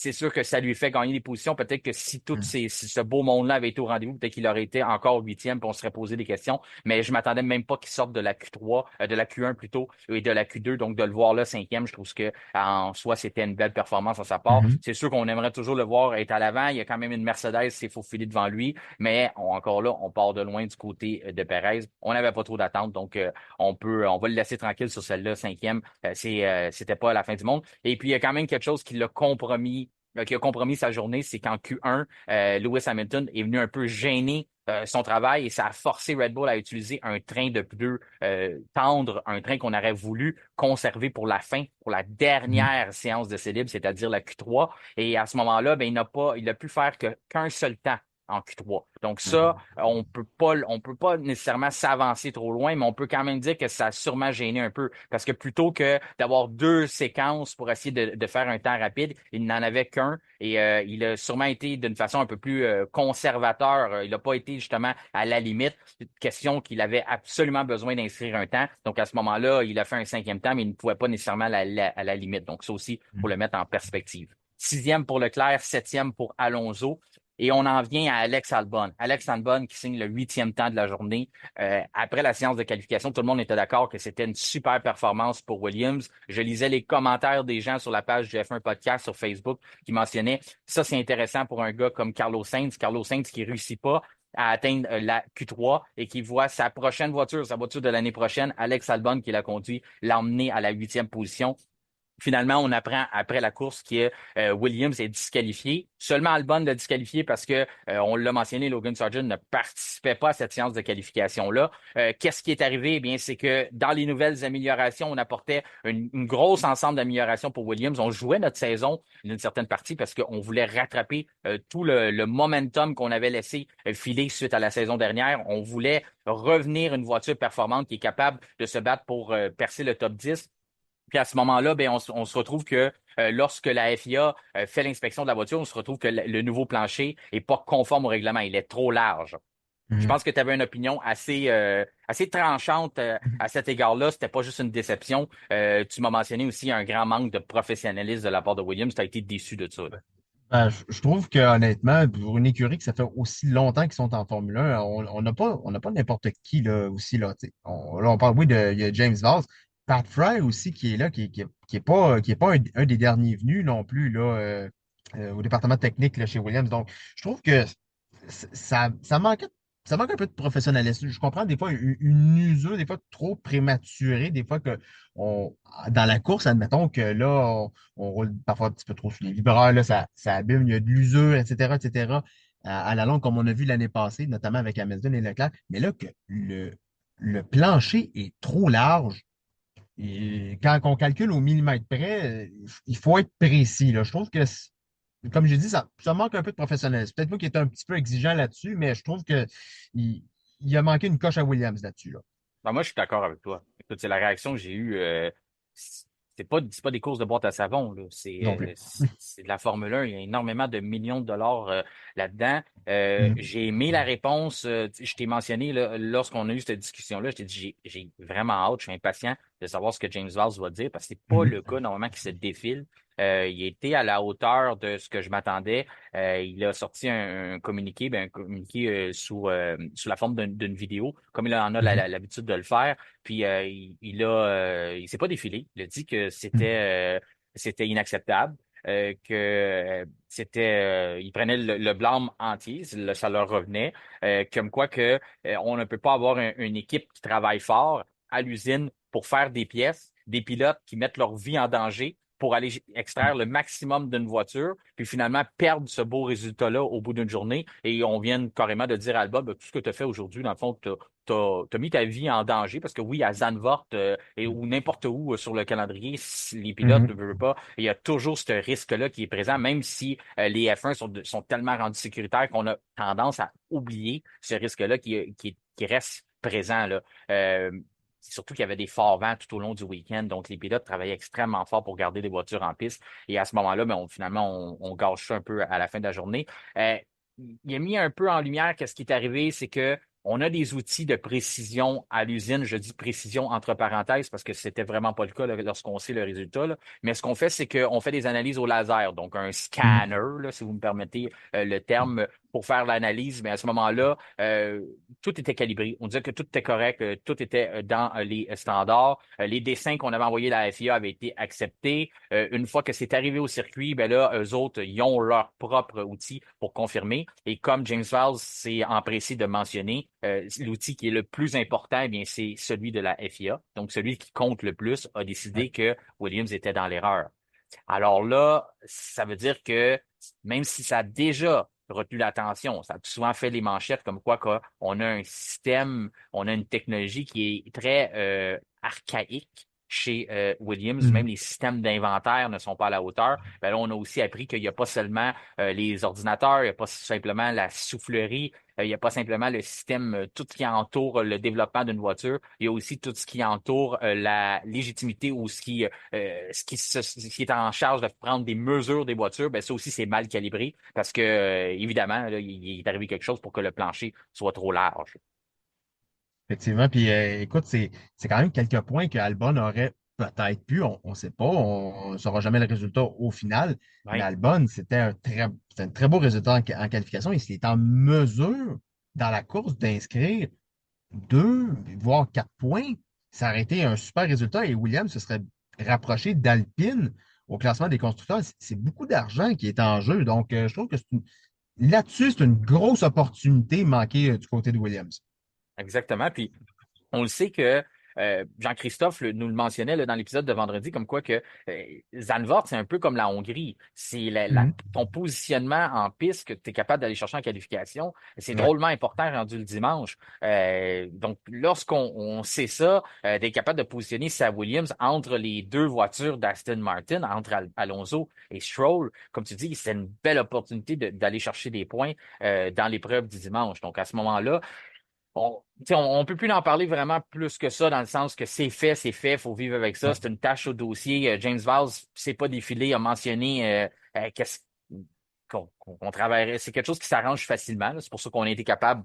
c'est sûr que ça lui fait gagner des positions. Peut-être que Mhm. si ce beau monde-là avait été au rendez-vous, peut-être qu'il aurait été encore huitième, puis on se serait posé des questions. Mais je m'attendais même pas qu'il sorte de la Q3, de la Q1 plutôt, et de la Q2. Donc, de le voir là, cinquième, je trouve que en soi, c'était une belle performance à sa part. Mhm. C'est sûr qu'on aimerait toujours le voir être à l'avant. Il y a quand même une Mercedes, c'est faufilé devant lui. Mais encore là, on part de loin du côté de Perez. On n'avait pas trop d'attente. Donc, on va le laisser tranquille sur celle-là, cinquième. C'était pas la fin du monde. Et puis, il y a quand même quelque chose qui a compromis sa journée, c'est qu'en Q1, Lewis Hamilton est venu un peu gêner son travail et ça a forcé Red Bull à utiliser un train de pneus tendre, un train qu'on aurait voulu conserver pour la fin, pour la Mhm. dernière séance de ses libres, c'est-à-dire la Q3. Et à ce moment-là, ben, il a pu faire qu'un seul temps en Q3. Donc ça, on peut pas nécessairement s'avancer trop loin, mais on peut quand même dire que ça a sûrement gêné un peu. Parce que plutôt que d'avoir deux séquences pour essayer de faire un temps rapide, il n'en avait qu'un et il a sûrement été d'une façon un peu plus conservateur. Il n'a pas été justement à la limite. Question qu'il avait absolument besoin d'inscrire un temps. Donc à ce moment-là, il a fait un cinquième temps, mais il ne pouvait pas nécessairement à la limite. Donc ça aussi, pour le mettre en perspective. Sixième pour Leclerc, septième pour Alonso. Et on en vient à Alex Albon. Alex Albon qui signe le huitième temps de la journée. Après la séance de qualification, tout le monde était d'accord que c'était une super performance pour Williams. Je lisais les commentaires des gens sur la page du F1 Podcast sur Facebook qui mentionnaient ça, c'est intéressant pour un gars comme Carlos Sainz. Carlos Sainz qui réussit pas à atteindre la Q3 et qui voit sa prochaine voiture, sa voiture de l'année prochaine, Alex Albon qui l'a conduit, l'emmener à la huitième position. Finalement, on apprend après la course que Williams est disqualifié. Seulement Albon l'a disqualifié parce que, on l'a mentionné, Logan Sargent ne participait pas à cette séance de qualification-là. Qu'est-ce qui est arrivé? Eh bien, c'est que dans les nouvelles améliorations, on apportait une grosse ensemble d'améliorations pour Williams. On jouait notre saison d'une certaine partie parce qu'on voulait rattraper tout le momentum qu'on avait laissé filer suite à la saison dernière. On voulait revenir une voiture performante qui est capable de se battre pour percer le top 10. Puis à ce moment-là, ben, on se retrouve que lorsque la FIA fait l'inspection de la voiture, on se retrouve que le nouveau plancher est pas conforme au règlement. Il est trop large. Je Mhm. pense que tu avais une opinion assez tranchante à cet égard-là. C'était pas juste une déception. Tu m'as mentionné aussi un grand manque de professionnalisme de la part de Williams. Tu as été déçu de ça, là. Je trouve que honnêtement, pour une écurie que ça fait aussi longtemps qu'ils sont en Formule 1, on n'a pas n'importe qui là aussi là. Tu sais. Là, on parle oui de il y a James Valls, Pat Fry aussi qui est là, qui est pas un des derniers venus non plus là au département technique là, chez Williams. Donc, je trouve que ça manque un peu de professionnalisme. Je comprends des fois une usure, des fois trop prématurée, des fois que on, dans la course, admettons que là, on roule parfois un petit peu trop sur les vibreurs, là, ça abîme, il y a de l'usure, etc., etc., à la longue, comme on a vu l'année passée, notamment avec Hamilton et Leclerc. Mais là, que le plancher est trop large, et quand on calcule au millimètre près, il faut être précis, là. Je trouve que, comme j'ai dit, ça manque un peu de professionnalisme. Peut-être moi qui est un petit peu exigeant là-dessus, mais je trouve que il, il a manqué une coche à Williams là-dessus, là. Ben, moi, je suis d'accord avec toi. Écoute, c'est la réaction que j'ai eue. C'est pas des courses de boîte à savon, là. Non plus. C'est de la Formule 1. Il y a énormément de millions de dollars là-dedans. Mhm. J'ai aimé la réponse. Je t'ai mentionné là, lorsqu'on a eu cette discussion-là, je t'ai dit j'ai vraiment hâte, je suis impatient de savoir ce que James Valls va dire parce que c'est pas le Mhm. cas normalement qui se défile. Il a été à la hauteur de ce que je m'attendais. Il a sorti un communiqué, ben, un communiqué sous la forme d'une vidéo, comme il en a Mhm. l'habitude de le faire. Puis il s'est pas défilé. Il a dit que Mhm. c'était inacceptable, il prenait le blâme entier, ça leur revenait, comme quoi que on ne peut pas avoir une équipe qui travaille fort à l'usine pour faire des pièces, des pilotes qui mettent leur vie en danger pour aller extraire le maximum d'une voiture, puis finalement perdre ce beau résultat-là au bout d'une journée. Et on vient carrément de dire à Alba, ben, tout ce que tu as fait aujourd'hui, dans le fond, t'as mis ta vie en danger parce que oui, à Zandvoort ou n'importe où sur le calendrier, si les pilotes ne Mhm. veulent pas, il y a toujours ce risque-là qui est présent, même si les F1 sont tellement rendus sécuritaires qu'on a tendance à oublier ce risque-là qui reste présent, là. Surtout qu'il y avait des forts vents tout au long du week-end, donc les pilotes travaillaient extrêmement fort pour garder des voitures en piste. Et à ce moment-là, ben, finalement, on gâche ça un peu à la fin de la journée. Il a mis un peu en lumière qu'est-ce qui est arrivé, c'est que On a des outils de précision à l'usine. Je dis précision entre parenthèses parce que c'était vraiment pas le cas là, lorsqu'on sait le résultat. Là. Mais ce qu'on fait, c'est qu'on fait des analyses au laser, donc un Mhm. scanner, là, si vous me permettez le terme, pour faire l'analyse. Mais à ce moment-là, tout était calibré. On disait que tout était correct, tout était dans les standards. Les dessins qu'on avait envoyés à la FIA avaient été acceptés. Une fois que c'est arrivé au circuit, ben là, eux autres, ils ont leur propre outil pour confirmer. Et comme James Valls s'est empressé de mentionner, l'outil qui est le plus important, eh bien, c'est celui de la FIA. Donc, celui qui compte le plus a Ouais. décidé que Williams était dans l'erreur. Alors là, ça veut dire que même si ça a déjà retenu l'attention, ça a souvent fait les manchettes comme quoi on a un système, on a une technologie qui est très archaïque chez Williams, même Mhm. les systèmes d'inventaire ne sont pas à la hauteur. Ben là, on a aussi appris qu'il n'y a pas seulement les ordinateurs, il n'y a pas simplement la soufflerie, il n'y a pas simplement le système, tout ce qui entoure le développement d'une voiture, il y a aussi tout ce qui entoure la légitimité ou ce qui est en charge de prendre des mesures des voitures, ben ça aussi, c'est mal calibré parce que, évidemment, là, il est arrivé quelque chose pour que le plancher soit trop large. Effectivement. Puis écoute, c'est quand même quelques points que Albon aurait peut-être pu, on ne sait pas, on ne saura jamais le résultat au final. Mais Oui, Albon, c'était un très beau résultat en qualification. Il est en mesure, dans la course, d'inscrire 2, voire 4 points. Ça aurait été un super résultat et Williams se serait rapproché d'Alpine au classement des constructeurs. C'est beaucoup d'argent qui est en jeu. Donc, je trouve que là-dessus, c'est une grosse opportunité manquée du côté de Williams. exactement. Puis, on le sait que Jean-Christophe nous le mentionnait là, dans l'épisode de vendredi, comme quoi que Zandvoort, c'est un peu comme la Hongrie. C'est Mhm. ton positionnement en piste que tu es capable d'aller chercher en qualification. C'est Ouais. drôlement important rendu le dimanche. Donc, lorsqu'on sait ça, d'être capable de positionner sa Williams entre les deux voitures d'Aston Martin, entre Alonso et Stroll, comme tu dis, c'est une belle opportunité d'aller chercher des points dans l'épreuve du dimanche. Donc, à ce moment-là, on peut plus en parler vraiment plus que ça, dans le sens que c'est fait, faut vivre avec ça. Ouais. C'est une tâche au dossier. James Valls s'est pas défilé, a mentionné qu'est-ce qu'on travaillerait. C'est quelque chose qui s'arrange facilement, là. C'est pour ça qu'on a été capable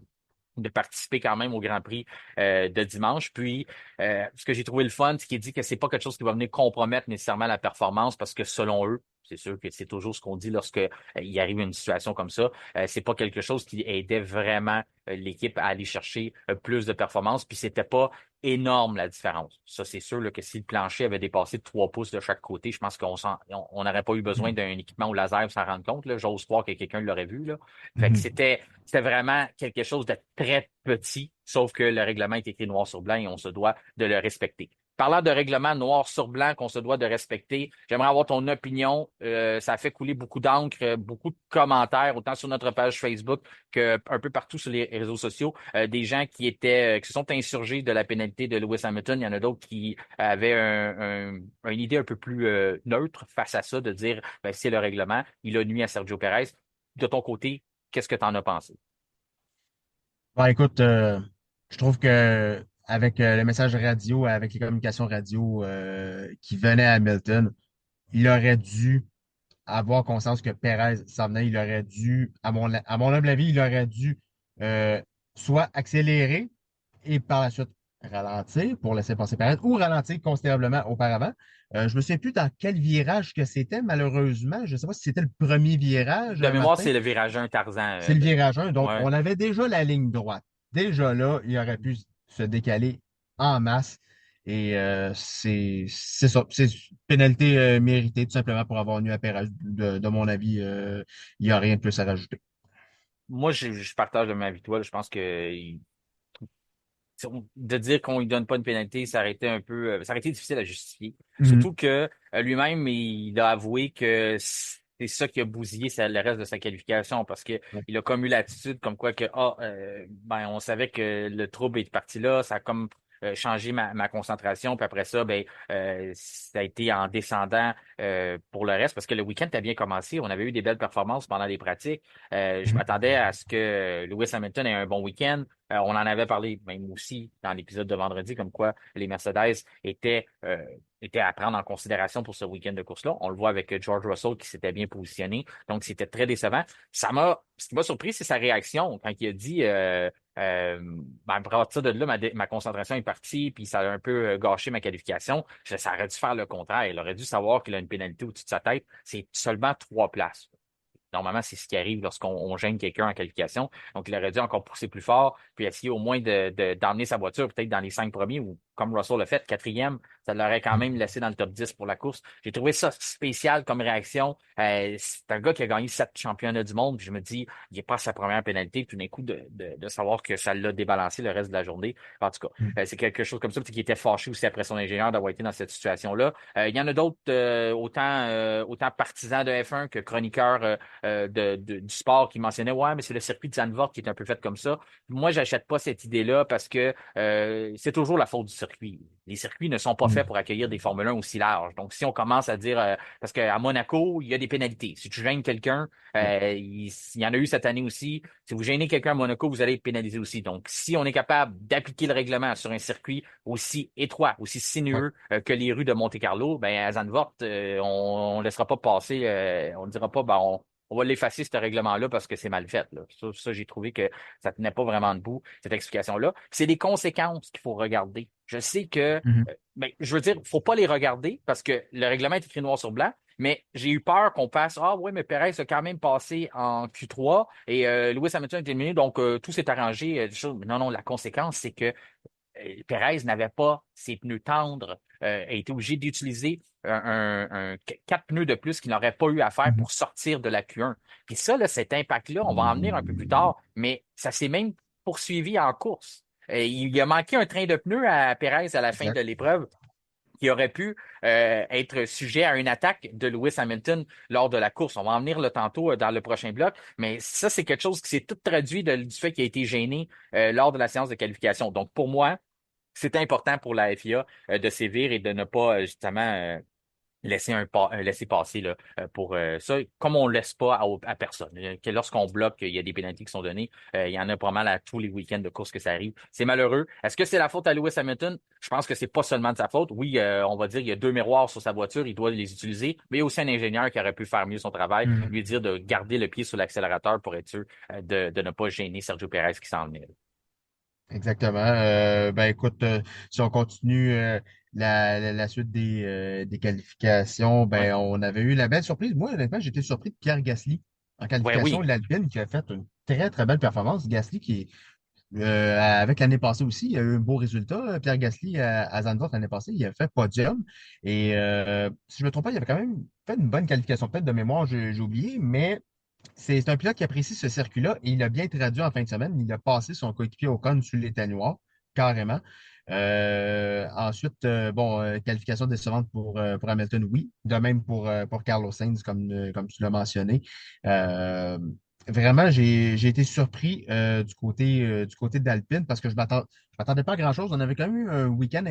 de participer quand même au Grand Prix de dimanche. Puis, ce que j'ai trouvé le fun, c'est qu'il dit que c'est pas quelque chose qui va venir compromettre nécessairement la performance, parce que selon eux, c'est sûr que c'est toujours ce qu'on dit lorsque il arrive une situation comme ça. C'est pas quelque chose qui aidait vraiment l'équipe à aller chercher plus de performance. Puis c'était pas énorme la différence. Ça, c'est sûr là, que si le plancher avait dépassé de 3 pouces de chaque côté, je pense on n'aurait pas eu besoin Mhm. d'un équipement au laser pour s'en rendre compte. Là. J'ose croire que quelqu'un l'aurait vu. Là. Fait que Mhm. c'était vraiment quelque chose de très petit, sauf que le règlement est écrit noir sur blanc et on se doit de le respecter. Parlant de règlement noir sur blanc qu'on se doit de respecter, j'aimerais avoir ton opinion. Ça a fait couler beaucoup d'encre, beaucoup de commentaires, autant sur notre page Facebook que un peu partout sur les réseaux sociaux. Des gens qui se sont insurgés de la pénalité de Lewis Hamilton. Il y en a d'autres qui avaient une idée un peu plus neutre face à ça, de dire ben, c'est le règlement, il a nuit à Sergio Perez. De ton côté, qu'est-ce que tu en as pensé? Bon, écoute, je trouve que avec le message radio, avec les communications radio qui venaient à Hamilton, il aurait dû avoir conscience que Perez s'en venait. Il aurait dû, à mon humble avis, il aurait dû euh, soit accélérer et par la suite ralentir pour laisser passer Perez ou ralentir considérablement auparavant. Je me souviens plus dans quel virage que c'était, malheureusement. Je ne sais pas si c'était le premier virage, De mémoire, Martin. c'est le virage 1 Tarzan. C'est le virage 1. Donc, Ouais. on avait déjà la ligne droite. Déjà là, il aurait pu se décaler en masse. Et c'est ça. C'est une pénalité méritée, tout simplement pour avoir nu à Perez. De mon avis, il n'y a rien de plus à rajouter. Moi, je partage le même avis que toi. Là. Je pense que de dire qu'on lui donne pas une pénalité, ça aurait été un peu, ça aurait été difficile à justifier. Mhm. Surtout que lui-même, il a avoué que c'est ça qui a bousillé le reste de sa qualification, parce que Ouais. il a comme eu l'attitude comme quoi que ben on savait que le trouble est parti là, ça a comme changé ma concentration, puis après ça, ben ça a été en descendant pour le reste, parce que le week-end a bien commencé, on avait eu des belles performances pendant les pratiques. Je Mhm. m'attendais à ce que Lewis Hamilton ait un bon week-end. On en avait parlé même aussi dans l'épisode de vendredi, comme quoi les Mercedes étaient à prendre en considération pour ce week-end de course-là. On le voit avec George Russell qui s'était bien positionné. Donc, c'était très décevant. Ce qui m'a surpris, c'est sa réaction quand il a dit À partir de là, ma concentration est partie, puis ça a un peu gâché ma qualification. Ça aurait dû faire le contraire. Il aurait dû savoir qu'il a une pénalité au-dessus de sa tête. C'est seulement 3 places. Normalement, c'est ce qui arrive lorsqu'on gêne quelqu'un en qualification. Donc, il aurait dû encore pousser plus fort, puis essayer au moins d'emmener sa voiture peut-être dans les 5 premiers, ou comme Russell l'a fait, quatrième, ça l'aurait quand même laissé dans le top 10 pour la course. J'ai trouvé ça spécial comme réaction. C'est un gars qui a gagné 7 championnats du monde, puis je me dis, il est pas à sa première pénalité, tout d'un coup, de savoir que ça l'a débalancé le reste de la journée. En tout cas, c'est quelque chose comme ça, puis qui était fâché aussi après son ingénieur d'avoir été dans cette situation-là. Il y en a d'autres, autant partisans de F1 que chroniqueurs du sport qui mentionnait, ouais, mais c'est le circuit de Zandvoort qui est un peu fait comme ça. Moi, j'achète pas cette idée-là parce que c'est toujours la faute du circuit. Les circuits ne sont pas faits pour accueillir des Formule 1 aussi larges. Donc, si on commence à dire, parce qu'à Monaco, il y a des pénalités. Si tu gênes quelqu'un, il y en a eu cette année aussi. Si vous gênez quelqu'un à Monaco, vous allez être pénalisé aussi. Donc, si on est capable d'appliquer le règlement sur un circuit aussi étroit, aussi sinueux que les rues de Monte-Carlo, ben à Zandvoort, on ne laissera pas passer, on ne dira pas, ben, on va l'effacer, ce règlement-là, parce que c'est mal fait. Là. Ça, j'ai trouvé que ça tenait pas vraiment debout, cette explication-là. Puis c'est des conséquences qu'il faut regarder. Je sais que, Mhm. ben, je veux dire, faut pas les regarder parce que le règlement est écrit noir sur blanc, mais j'ai eu peur qu'on passe, ah oui, mais Perez a quand même passé en Q3 et Lewis Hamilton a été éliminé, donc tout s'est arrangé. Non, non, la conséquence, c'est que Perez n'avait pas ses pneus tendres, a été obligé d'utiliser 4 pneus de plus qu'il n'aurait pas eu à faire Mhm. pour sortir de la Q1. Puis ça, là, cet impact-là, on va en venir un peu plus tard, mais ça s'est même poursuivi en course. Il a manqué un train de pneus à Perez à la fin de Exact. l'épreuve qui aurait pu être sujet à une attaque de Lewis Hamilton lors de la course. On va en venir là tantôt dans le prochain bloc, mais ça, c'est quelque chose qui s'est tout traduit du fait qu'il a été gêné lors de la séance de qualification. Donc, pour moi, c'est important pour la FIA de sévir et de ne pas justement laisser passer là, pour ça, comme on ne laisse pas à personne. Que lorsqu'on bloque, il y a des pénalités qui sont données. Il y en a pas mal à tous les week-ends de course que ça arrive. C'est malheureux. Est-ce que c'est la faute à Lewis Hamilton? Je pense que c'est pas seulement de sa faute. Oui, on va dire il y a 2 miroirs sur sa voiture, il doit les utiliser, mais il y a aussi un ingénieur qui aurait pu faire mieux son travail, Mhm. lui dire de garder le pied sur l'accélérateur pour être sûr de ne pas gêner Sergio Perez qui s'en venait. Exactement. Ben écoute, si on continue la suite des qualifications, Oui, ben on avait eu la belle surprise. Moi, honnêtement, j'étais surpris de Pierre Gasly en ouais, qualification oui. de l'Alpine qui a fait une très, très belle performance. Gasly qui est avec l'année passée aussi, il y a eu un beau résultat. Pierre Gasly à Zandvoort l'année passée, il a fait podium. Et si je ne me trompe pas, il avait quand même fait une bonne qualification. Peut-être de mémoire, j'ai oublié, mais c'est un pilote qui apprécie ce circuit-là et il a bien traduit en fin de semaine. Il a passé son coéquipier Ocon sur l'éteignoir, carrément. Ensuite, bon, qualification décevante pour Hamilton, oui. De même pour Carlos Sainz, comme tu l'as mentionné. Euh, Vraiment, j'ai été surpris du côté d'Alpine parce que je m'attendais pas à grand-chose. On avait quand même eu un week-end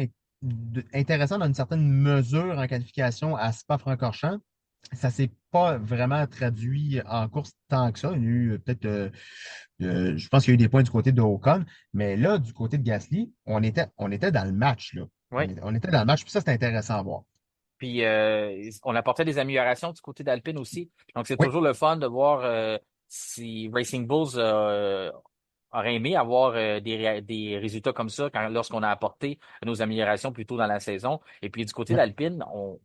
intéressant dans une certaine mesure en qualification à Spa-Francorchamps. Ça s'est pas vraiment traduit en course tant que ça. Il y a eu je pense qu'il y a eu des points du côté de Ocon, mais là, du côté de Gasly, on était dans le match, là. Oui. On était dans le match, puis ça, c'est intéressant à voir. Puis on apportait des améliorations du côté d'Alpine aussi. Donc c'est Oui. toujours le fun de voir si Racing Bulls aurait aimé avoir des résultats comme ça lorsqu'on a apporté nos améliorations plus tôt dans la saison. Et puis du côté Ouais. d'Alpine, on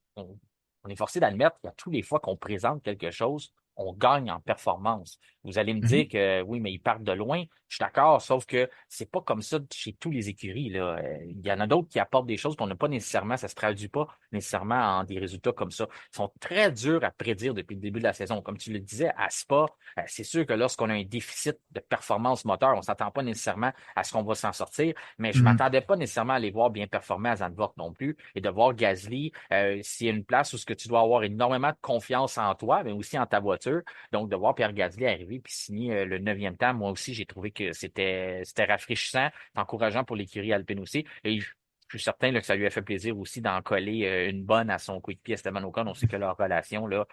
est forcé d'admettre qu'à tous les fois qu'on présente quelque chose, on gagne en performance. Vous allez me Mhm. dire que oui, mais ils partent de loin. Je suis d'accord, sauf que c'est pas comme ça chez tous les écuries, là. Il y en a d'autres qui apportent des choses qu'on n'a pas nécessairement, ça se traduit pas nécessairement en des résultats comme ça. Ils sont très durs à prédire depuis le début de la saison. Comme tu le disais, à Spa, c'est sûr que lorsqu'on a un déficit de performance moteur, on s'attend pas nécessairement à ce qu'on va s'en sortir, mais je Mhm. m'attendais pas nécessairement à les voir bien performer à Zandvoort non plus et de voir Gasly, s'il y a une place où ce que tu dois avoir énormément de confiance en toi, mais aussi en ta voiture. Donc, de voir Pierre Gasly arriver puis signer le 9e temps, moi aussi, j'ai trouvé que c'était rafraîchissant, encourageant pour l'écurie Alpine aussi. Et je suis certain là, que ça lui a fait plaisir aussi d'en coller une bonne à son coéquipier Esteban Ocon. On sait que leur relation, là,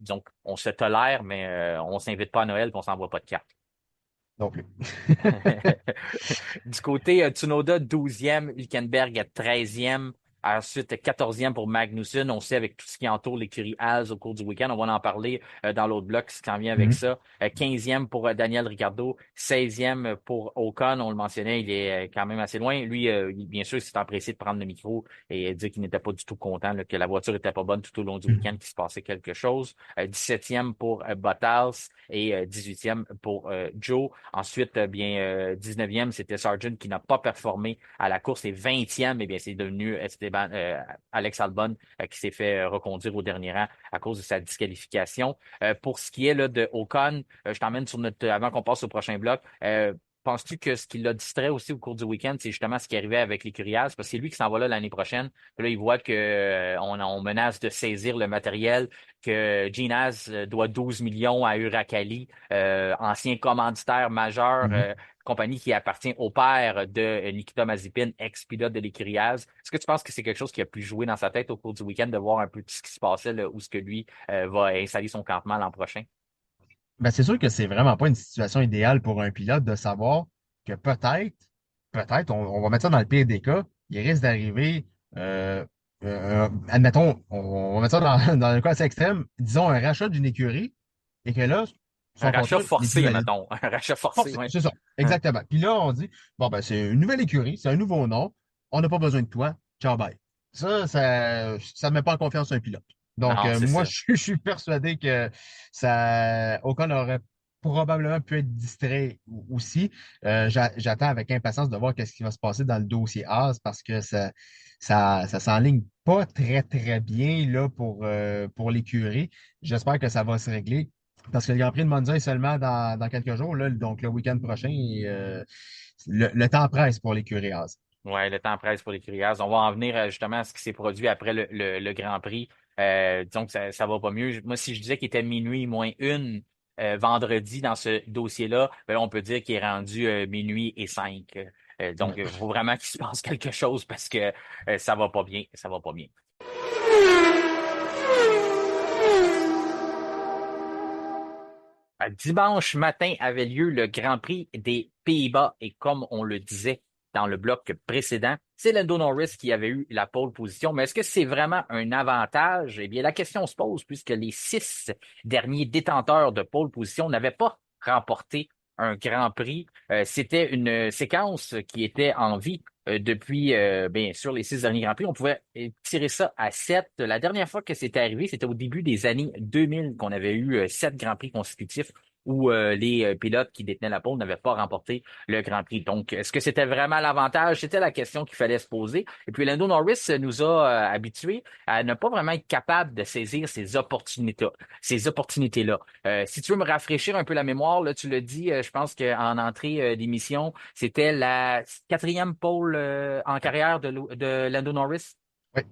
disons, on se tolère, mais on s'invite pas à Noël et on s'envoie pas de cartes. Non plus. Du côté Tsunoda, 12e, Hülkenberg à 13e. Ensuite, 14e pour Magnussen. On sait avec tout ce qui entoure l'écurie Haas au cours du week-end. On va en parler dans l'autre bloc, ce qui en vient avec Mhm. ça. 15e pour Daniel Ricciardo. 16e pour Ocon. On le mentionnait, il est quand même assez loin. Lui, bien sûr, il s'est empressé de prendre le micro et dire qu'il n'était pas du tout content, là, que la voiture était pas bonne tout au long du week-end, qu'il se passait quelque chose. 17e pour Bottas et 18e pour Joe. Ensuite, 19e, c'était Sargent qui n'a pas performé à la course. Et 20e, eh bien, c'est devenu Alex Albon qui s'est fait reconduire au dernier rang à cause de sa disqualification. Pour ce qui est là, de Ocon, je t'emmène sur avant qu'on passe au prochain bloc. Penses-tu que ce qui l'a distrait aussi au cours du week-end, c'est justement ce qui arrivait avec l'écurie Haas, parce que c'est lui qui s'en va là l'année prochaine. Puis là, il voit que on menace de saisir le matériel, que Gene Haas doit 12 millions à Urakali, ancien commanditaire majeur, Mhm. compagnie qui appartient au père de Nikita Mazepin, ex-pilote de l'écurie Haas. Est-ce que tu penses que c'est quelque chose qui a pu jouer dans sa tête au cours du week-end de voir un peu tout ce qui se passait là, où ce que lui va installer son campement l'an prochain? Ben, c'est sûr que c'est vraiment pas une situation idéale pour un pilote de savoir que peut-être, on va mettre ça dans le pire des cas, il risque d'arriver, admettons, on va mettre ça dans un cas assez extrême, disons un rachat d'une écurie, et que là, Un son rachat contrat n'est plus forcé, valide. mettons. Un rachat forcé, Forcé, oui. c'est ça, exactement. Puis là, on dit, bon, ben, c'est une nouvelle écurie, c'est un nouveau nom, on n'a pas besoin de toi, ciao, bye. Ça ne met pas en confiance un pilote. Donc, Non, c'est moi, ça. je suis persuadé que Ocon aurait probablement pu être distrait aussi. J'attends avec impatience de voir qu'est-ce qui va se passer dans le dossier As parce que ça s'enligne pas très, très bien là, pour l'écurie. J'espère que ça va se régler. Parce que le Grand Prix de Monza est seulement dans quelques jours, là, donc le week-end prochain. Et, le temps presse pour l'écurie As. Ouais, le temps presse pour les crières. On va en venir justement à ce qui s'est produit après le Grand Prix. Disons que ça va pas mieux. Moi, si je disais qu'il était minuit moins une vendredi dans ce dossier-là, ben là, on peut dire qu'il est rendu minuit et cinq. Donc, il faut vraiment qu'il se passe quelque chose parce que ça va pas bien. Ça va pas bien. Dimanche matin avait lieu le Grand Prix des Pays-Bas et comme on le disait dans le bloc précédent, c'est Lando Norris qui avait eu la pole position. Mais est-ce que c'est vraiment un avantage? Eh bien, la question se pose puisque les 6 derniers détenteurs de pole position n'avaient pas remporté un Grand Prix. C'était une séquence qui était en vie depuis, bien sûr, les 6 derniers Grands Prix. On pouvait tirer ça à 7. La dernière fois que c'était arrivé, c'était au début des années 2000 qu'on avait eu 7 Grands Prix consécutifs où les pilotes qui détenaient la pole n'avaient pas remporté le Grand Prix. Donc, est-ce que c'était vraiment l'avantage? C'était la question qu'il fallait se poser. Et puis, Lando Norris nous a habitués à ne pas vraiment être capable de saisir ces opportunités-là. Si tu veux me rafraîchir un peu la mémoire, là, tu l'as dit, je pense qu'en entrée d'émission, c'était la quatrième pole en carrière de Lando Norris. Oui,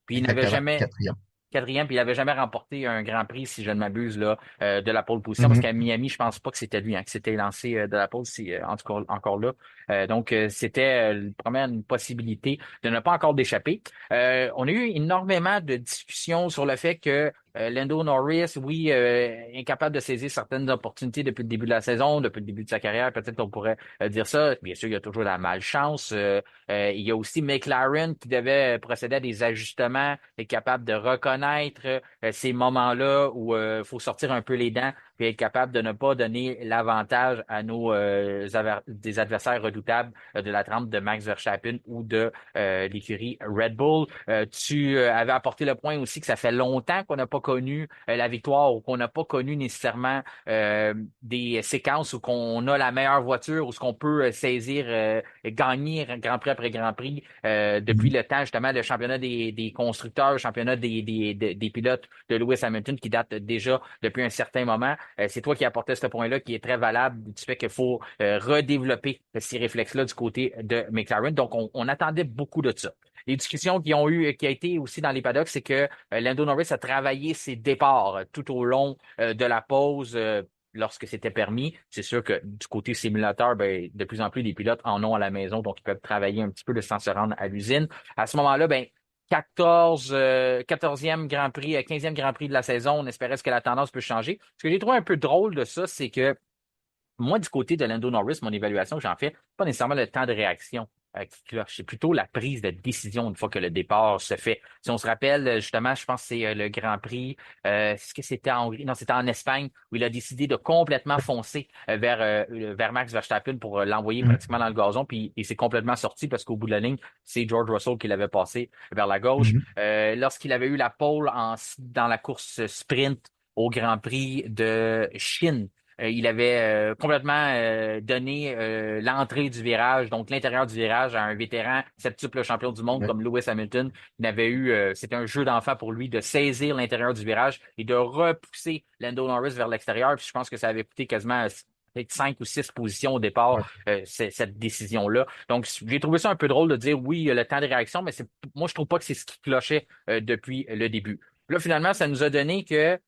Puis il n'avait exactement. jamais Quatrième. quatrième, puis il n'avait jamais remporté un Grand Prix, si je ne m'abuse, là, de la pole position, parce Mhm. qu'à Miami, je pense pas que c'était lui, hein, qui s'était lancé de la pole, si, en tout cas encore là. Donc, c'était vraiment une possibilité de ne pas encore d'échapper. On a eu énormément de discussions sur le fait que Lando Norris, oui, incapable de saisir certaines opportunités depuis le début de la saison, depuis le début de sa carrière, peut-être qu'on pourrait dire ça. Bien sûr, il y a toujours la malchance. Il y a aussi McLaren qui devait procéder à des ajustements, être capable de reconnaître ces moments-là où il faut sortir un peu les dents puis être capable de ne pas donner l'avantage à nos des adversaires redoutables de la trempe de Max Verstappen ou de l'écurie Red Bull. Tu avais apporté le point aussi que ça fait longtemps qu'on n'a pas connu la victoire ou qu'on n'a pas connu nécessairement des séquences où qu'on a la meilleure voiture, où ce qu'on peut saisir, gagner Grand Prix après Grand Prix depuis Mhm. le temps justement le championnat des constructeurs, le championnat des pilotes de Lewis Hamilton qui date déjà depuis un certain moment. C'est toi qui apportais ce point-là qui est très valable du fait qu'il faut redévelopper ces réflexes-là du côté de McLaren. Donc, on attendait beaucoup de ça. Les discussions qui a été aussi dans les paddocks, c'est que Lando Norris a travaillé ses départs tout au long de la pause. Lorsque c'était permis. C'est sûr que du côté simulateur, ben, de plus en plus des pilotes en ont à la maison, donc ils peuvent travailler un petit peu sans se rendre à l'usine. À ce moment-là, ben, 14e Grand Prix, 15e Grand Prix de la saison, on espérait que la tendance peut changer. Ce que j'ai trouvé un peu drôle de ça, c'est que moi, du côté de Lando Norris, mon évaluation que j'en fais, pas nécessairement le temps de réaction. qui cloche. C'est plutôt la prise de décision une fois que le départ se fait. Si on se rappelle, justement, je pense que c'est le Grand Prix. Est-ce que c'était en Hongrie? Non, c'était en Espagne où il a décidé de complètement foncer vers Max Verstappen pour l'envoyer Mhm. pratiquement dans le gazon. Puis il s'est complètement sorti parce qu'au bout de la ligne, c'est George Russell qui l'avait passé vers la gauche. Mhm. Lorsqu'il avait eu la pole dans la course sprint au Grand Prix de Chine, il avait complètement donné l'entrée du virage, donc l'intérieur du virage, à un vétéran septuple champion du monde Ouais. comme Lewis Hamilton. Il avait eu, c'était un jeu d'enfant pour lui de saisir l'intérieur du virage et de repousser Lando Norris vers l'extérieur. Puis je pense que ça avait coûté quasiment peut-être 5 ou 6 positions au départ, Ouais. cette décision-là. Donc, j'ai trouvé ça un peu drôle de dire oui, il y a le temps de réaction, mais moi, je trouve pas que c'est ce qui clochait depuis le début. Là, finalement, ça nous a donné que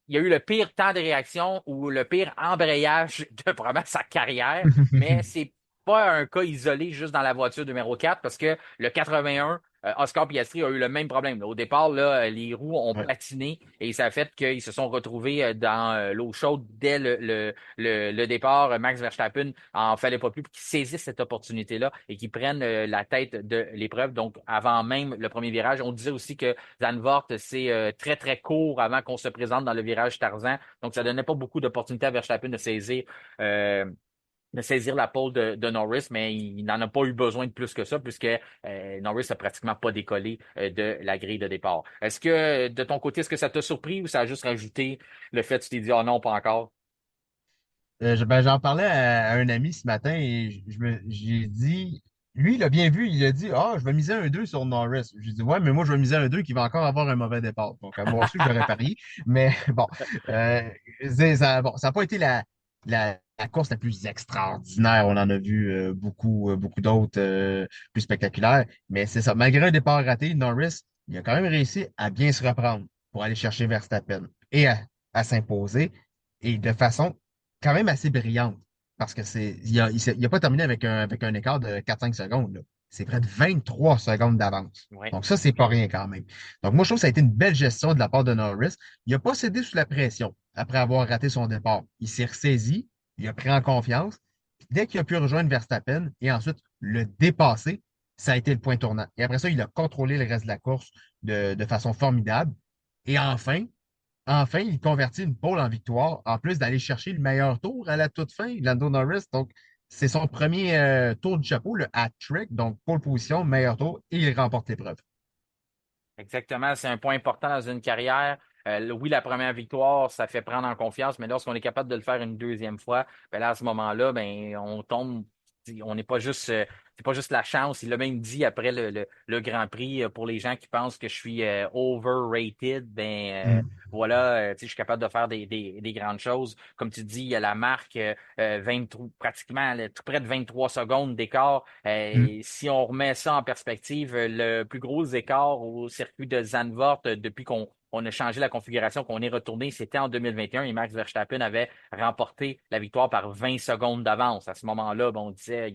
il y a eu le pire temps de réaction ou le pire embrayage de probablement sa carrière, mais c'est pas un cas isolé juste dans la voiture numéro 4 parce que le 81, Oscar Piastri a eu le même problème. Là, au départ, là, les roues ont Ouais. patiné et ça a fait qu'ils se sont retrouvés dans l'eau chaude dès le départ. Max Verstappen en fallait pas plus pour qu'il saisisse cette opportunité-là et qu'il prenne la tête de l'épreuve. Donc, avant même le premier virage, on disait aussi que Zandvoort, c'est très, très court avant qu'on se présente dans le virage Tarzan. Donc, ça donnait pas beaucoup d'opportunités à Verstappen euh, de saisir la pole de Norris, mais il n'en a pas eu besoin de plus que ça, puisque Norris a pratiquement pas décollé de la grille de départ. Est-ce que, de ton côté, est-ce que ça t'a surpris ou ça a juste rajouté le fait que tu t'es dit, oh non, pas encore? J'en parlais à un ami ce matin et j'ai dit, lui, il a bien vu, il a dit, ah, je vais miser un 2 sur Norris. J'ai dit, ouais, mais moi, je vais miser un 2 qui va encore avoir un mauvais départ. Donc, à moi aussi, j'aurais parié. Mais bon, euh, bon, ça n'a pas été la course la plus extraordinaire. On en a vu beaucoup d'autres plus spectaculaires. Mais c'est ça. Malgré un départ raté, Norris, il a quand même réussi à bien se reprendre pour aller chercher Verstappen et à s'imposer et de façon quand même assez brillante. Parce que il a pas terminé avec un écart de 4-5 secondes, là. C'est près de 23 secondes d'avance. Oui. Donc ça, c'est pas rien quand même. Donc moi, je trouve que ça a été une belle gestion de la part de Norris. Il n'a pas cédé sous la pression après avoir raté son départ. Il s'est ressaisi, il a pris en confiance. Dès qu'il a pu rejoindre Verstappen et ensuite le dépasser, ça a été le point tournant. Et après ça, il a contrôlé le reste de la course de façon formidable. Et enfin, il convertit une pole en victoire, en plus d'aller chercher le meilleur tour à la toute fin, Lando Norris. Donc, c'est son premier tour du chapeau, le hat-trick. Donc, pole position, meilleur tour, et il remporte l'épreuve. Exactement, c'est un point important dans une carrière. Oui, la première victoire, ça fait prendre en confiance, mais lorsqu'on est capable de le faire une deuxième fois, ben là, à ce moment-là, ben, on tombe, on n'est pas juste, c'est pas juste la chance. Il l'a même dit après le Grand Prix pour les gens qui pensent que je suis overrated, ben Mm, voilà, tu sais, je suis capable de faire des grandes choses. Comme tu dis, il y a la marque 23, pratiquement tout près de 23 secondes d'écart. mm, Si on remet ça en perspective, le plus gros écart au circuit de Zandvoort depuis qu'on a changé la configuration, qu'on est retourné, c'était en 2021 et Max Verstappen avait remporté la victoire par 20 secondes d'avance. À ce moment-là, bon, on disait,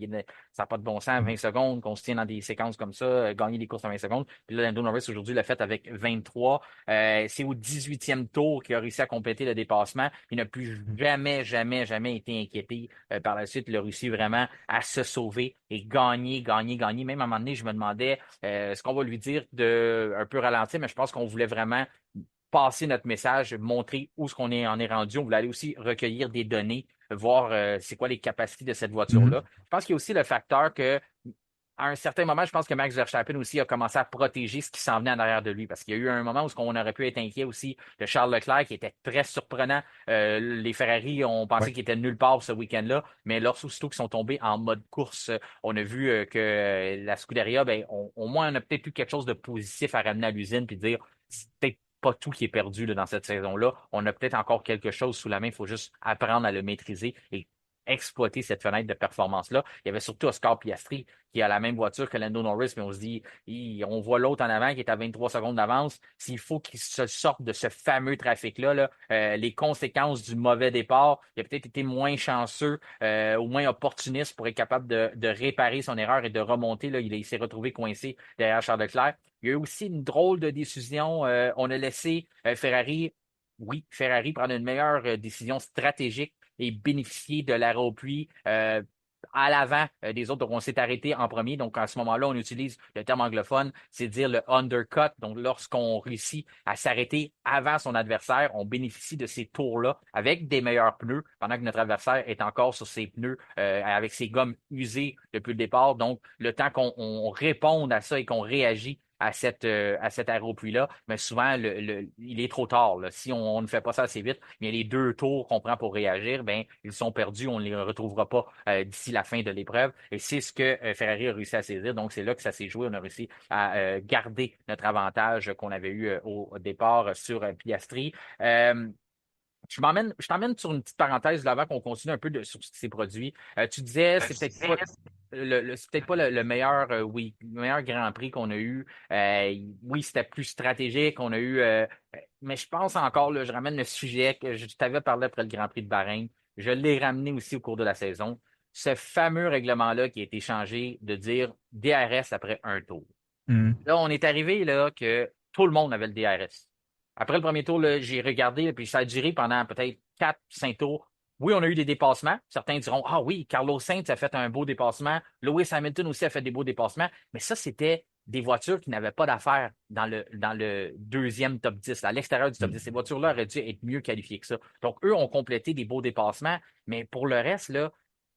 ça n'a pas de bon sens, mm, 20 secondes, qu'on se tient dans des séquences comme ça, gagner des courses à 20 secondes. Puis là, Lando Norris aujourd'hui l'a fait avec 23. C'est au 18e tour qu'il a réussi à compléter le dépassement. Il n'a plus mm. jamais, jamais, jamais été inquiété. Par la suite, il a réussi vraiment à se sauver et gagner, gagner, gagner. Même à un moment donné, je me demandais ce qu'on va lui dire de un peu ralentir, mais je pense qu'on voulait vraiment passer notre message, montrer où ce qu'on est, en est rendu. On voulait aller aussi recueillir des données, voir c'est quoi les capacités de cette Mhm. voiture-là. Je pense qu'il y a aussi le facteur que à un certain moment, je pense que Max Verstappen aussi a commencé à protéger ce qui s'en venait en arrière de lui. Parce qu'il y a eu un moment où on aurait pu être inquiet aussi de Charles Leclerc, qui était très surprenant. Les Ferrari, on pensait Ouais. qu'ils étaient nulle part ce week-end-là. Mais lorsqu'aussitôt qu'ils sont tombés en mode course, on a vu que la Scuderia, ben, au moins, on a peut-être eu quelque chose de positif à ramener à l'usine puis dire, c'est peut-être pas tout qui est perdu là, dans cette saison-là. On a peut-être encore quelque chose sous la main. Il faut juste apprendre à le maîtriser et exploiter cette fenêtre de performance-là. Il y avait surtout Oscar Piastri qui a la même voiture que Lando Norris, mais on se dit, on voit l'autre en avant qui est à 23 secondes d'avance. S'il faut qu'il se sorte de ce fameux trafic-là, là, les conséquences du mauvais départ, il a peut-être été moins chanceux ou moins opportuniste pour être capable de réparer son erreur et de remonter. Là. Il s'est retrouvé coincé derrière Charles Leclerc. Il y a eu aussi une drôle de décision. On a laissé Ferrari prendre une meilleure décision stratégique et bénéficier de l'arrêt au puits à l'avant des autres. Donc, on s'est arrêté en premier. Donc, à ce moment-là, on utilise le terme anglophone, c'est dire le undercut. Donc, lorsqu'on réussit à s'arrêter avant son adversaire, on bénéficie de ces tours-là avec des meilleurs pneus pendant que notre adversaire est encore sur ses pneus avec ses gommes usées depuis le départ. Donc, le temps qu'on réponde à ça et qu'on réagit à cet aéropluie-là, mais souvent, il est trop tard. Là. Si on ne fait pas ça assez vite, bien, les 2 tours qu'on prend pour réagir, ben, ils sont perdus, on ne les retrouvera pas d'ici la fin de l'épreuve. Et c'est ce que Ferrari a réussi à saisir. Donc, c'est là que ça s'est joué. On a réussi à garder notre avantage qu'on avait eu au départ sur Piastri. Je t'emmène sur une petite parenthèse là, avant qu'on continue un peu sur ce qui s'est produit. Tu disais, c'est peut-être pas le meilleur, oui, le meilleur Grand Prix qu'on a eu. Oui, c'était plus stratégique. On a eu, mais je pense encore, là, je ramène le sujet que je t'avais parlé après le Grand Prix de Bahreïn. Je l'ai ramené aussi au cours de la saison. Ce fameux règlement-là qui a été changé de dire DRS après un tour. Mhm. Là, on est arrivé là que tout le monde avait le DRS. Après le premier tour, là, j'ai regardé, puis ça a duré pendant peut-être 4, 5 tours. Oui, on a eu des dépassements. Certains diront, ah oui, Carlos Sainz a fait un beau dépassement. Lewis Hamilton aussi a fait des beaux dépassements. Mais ça, c'était des voitures qui n'avaient pas d'affaires dans le deuxième top 10, à l'extérieur du top 10. Ces voitures-là auraient dû être mieux qualifiées que ça. Donc, eux ont complété des beaux dépassements. Mais pour le reste, là,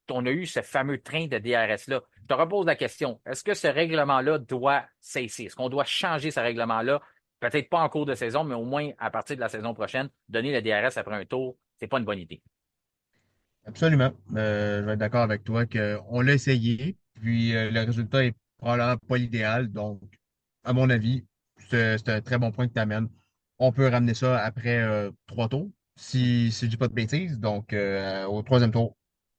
on a eu ce fameux train de DRS-là. Je te repose la question. Est-ce que ce règlement-là doit cesser? Est-ce qu'on doit changer ce règlement-là? Peut-être pas en cours de saison, mais au moins à partir de la saison prochaine, donner le DRS après un tour, c'est pas une bonne idée. Absolument. Je vais être d'accord avec toi qu'on l'a essayé, puis le résultat est probablement pas l'idéal. Donc, à mon avis, c'est un très bon point que tu amènes. On peut ramener ça après 3 tours, si je dis pas de bêtises. Donc, au troisième tour,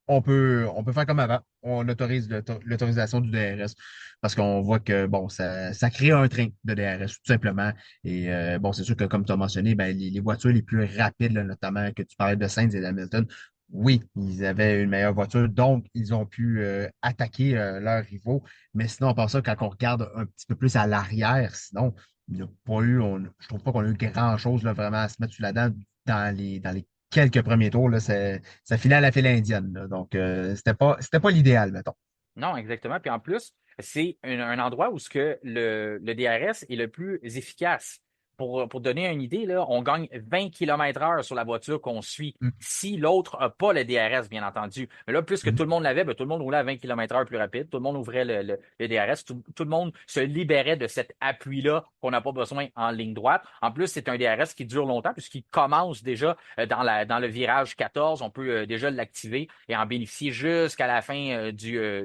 on peut faire comme avant. On autorise l'autorisation du DRS parce qu'on voit que bon, ça crée un train de DRS, tout simplement. Et bon, c'est sûr que comme tu as mentionné, ben, les voitures les plus rapides, là, notamment que tu parlais de Sainz et d'Hamilton, oui, ils avaient une meilleure voiture, donc ils ont pu attaquer leurs rivaux. Mais sinon, à part ça, quand on regarde un petit peu plus à l'arrière, sinon, il n'y a pas eu, je trouve pas qu'on a eu grand-chose là, vraiment à se mettre sous la dent dans les quelques premiers tours. Là, ça filait à la file indienne. Là. Donc, c'était pas l'idéal, mettons. Non, exactement. Puis en plus, c'est un endroit où ce que le DRS est le plus efficace. Pour donner une idée, là, on gagne 20 km/h sur la voiture qu'on suit. Mm, Si l'autre n'a pas le DRS, bien entendu. Mais là, puisque mm, tout le monde l'avait, ben, tout le monde roulait à 20 km/h plus rapide. Tout le monde ouvrait le DRS. Tout le monde se libérait de cet appui-là qu'on n'a pas besoin en ligne droite. En plus, c'est un DRS qui dure longtemps puisqu'il commence déjà dans le virage 14. On peut déjà l'activer et en bénéficier jusqu'à la fin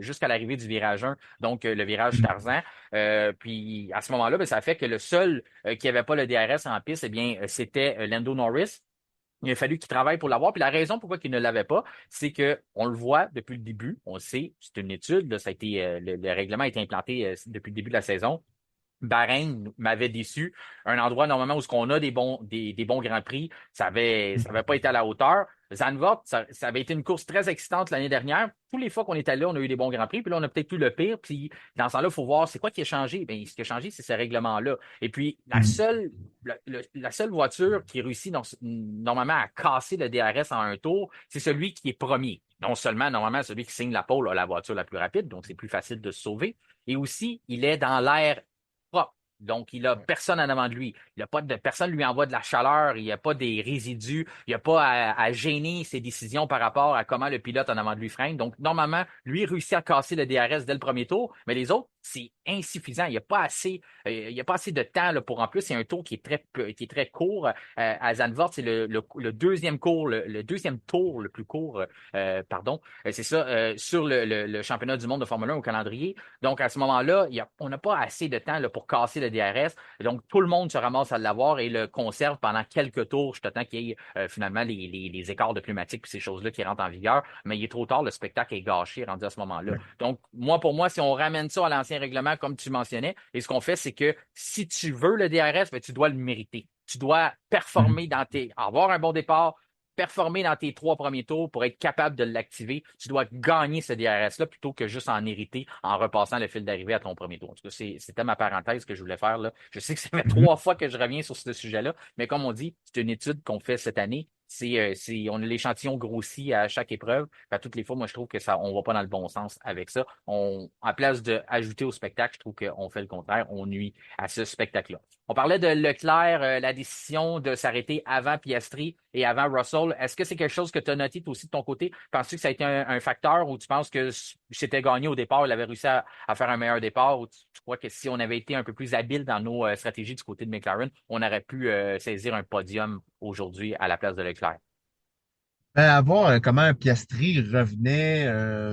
jusqu'à l'arrivée du virage 1, donc le virage mm. Tarzan. Puis à ce moment-là, ben, ça fait que le seul qui n'avait pas le DRS en piste, eh bien, c'était Lando Norris. Il a fallu qu'il travaille pour l'avoir. Puis la raison pourquoi il ne l'avait pas, c'est que on le voit depuis le début. On le sait, c'est une étude. Là, ça a été, le règlement a été implanté depuis le début de la saison. Bahreïn m'avait déçu. Un endroit normalement où on a des bons grands prix, ça avait pas été à la hauteur. Zandvoort, ça avait été une course très excitante l'année dernière. Tous les fois qu'on est allé, on a eu des bons grands prix. Puis là, on a peut-être eu le pire. Puis dans ce temps-là, il faut voir c'est quoi qui a changé. Bien, ce qui a changé, c'est ce règlement-là. Et puis, Mm. la seule voiture qui réussit normalement à casser le DRS en un tour, c'est celui qui est premier. Non seulement, normalement, celui qui signe la pole a la voiture la plus rapide, donc c'est plus facile de se sauver. Et aussi, il est dans l'air propre. Donc, il a Ouais. personne en avant de lui. Il a pas de personne lui envoie de la chaleur. Il n'y a pas des résidus. Il n'y a pas à gêner ses décisions par rapport à comment le pilote en avant de lui freine. Donc, normalement, lui réussit à casser le DRS dès le premier tour, mais les autres, c'est insuffisant. Il y a pas assez de temps là, pour en plus. C'est un tour qui est très court. À Zandvoort, c'est le deuxième cours, le deuxième tour le plus court, pardon. C'est ça, sur le championnat du monde de Formule 1 au calendrier. Donc, à ce moment-là, on n'a pas assez de temps là, pour casser le DRS. Donc, tout le monde se ramasse à l'avoir et le conserve pendant quelques tours. Je t'attends qu'il y ait finalement les écarts de pneumatique et ces choses-là qui rentrent en vigueur. Mais il est trop tard, le spectacle est gâché rendu à ce moment-là. Ouais. Donc, pour moi, si on ramène ça à l'ancien règlement, comme tu mentionnais, et ce qu'on fait, c'est que si tu veux le DRS, ben, tu dois le mériter. Tu dois Mm. performer avoir un bon départ, performer dans tes 3 premiers tours pour être capable de l'activer. Tu dois gagner ce DRS-là plutôt que juste en hériter en repassant le fil d'arrivée à ton premier tour. En tout cas, c'était ma parenthèse que je voulais faire là. Je sais que ça fait Mhm. 3 fois que je reviens sur ce sujet-là, mais comme on dit, c'est une étude qu'on fait cette année On a l'échantillon grossi à chaque épreuve. À toutes les fois, moi, je trouve que ça, on va pas dans le bon sens avec ça. En place d'ajouter au spectacle, je trouve qu'on fait le contraire. On nuit à ce spectacle-là. On parlait de Leclerc, la décision de s'arrêter avant Piastri et avant Russell. Est-ce que c'est quelque chose que tu as noté toi aussi de ton côté? Penses-tu que ça a été un facteur ou tu penses que c'était gagné au départ, il avait réussi à faire un meilleur départ ou tu crois que si on avait été un peu plus habile dans nos stratégies du côté de McLaren, on aurait pu saisir un podium aujourd'hui à la place de Leclerc? Ben, à voir comment Piastri revenait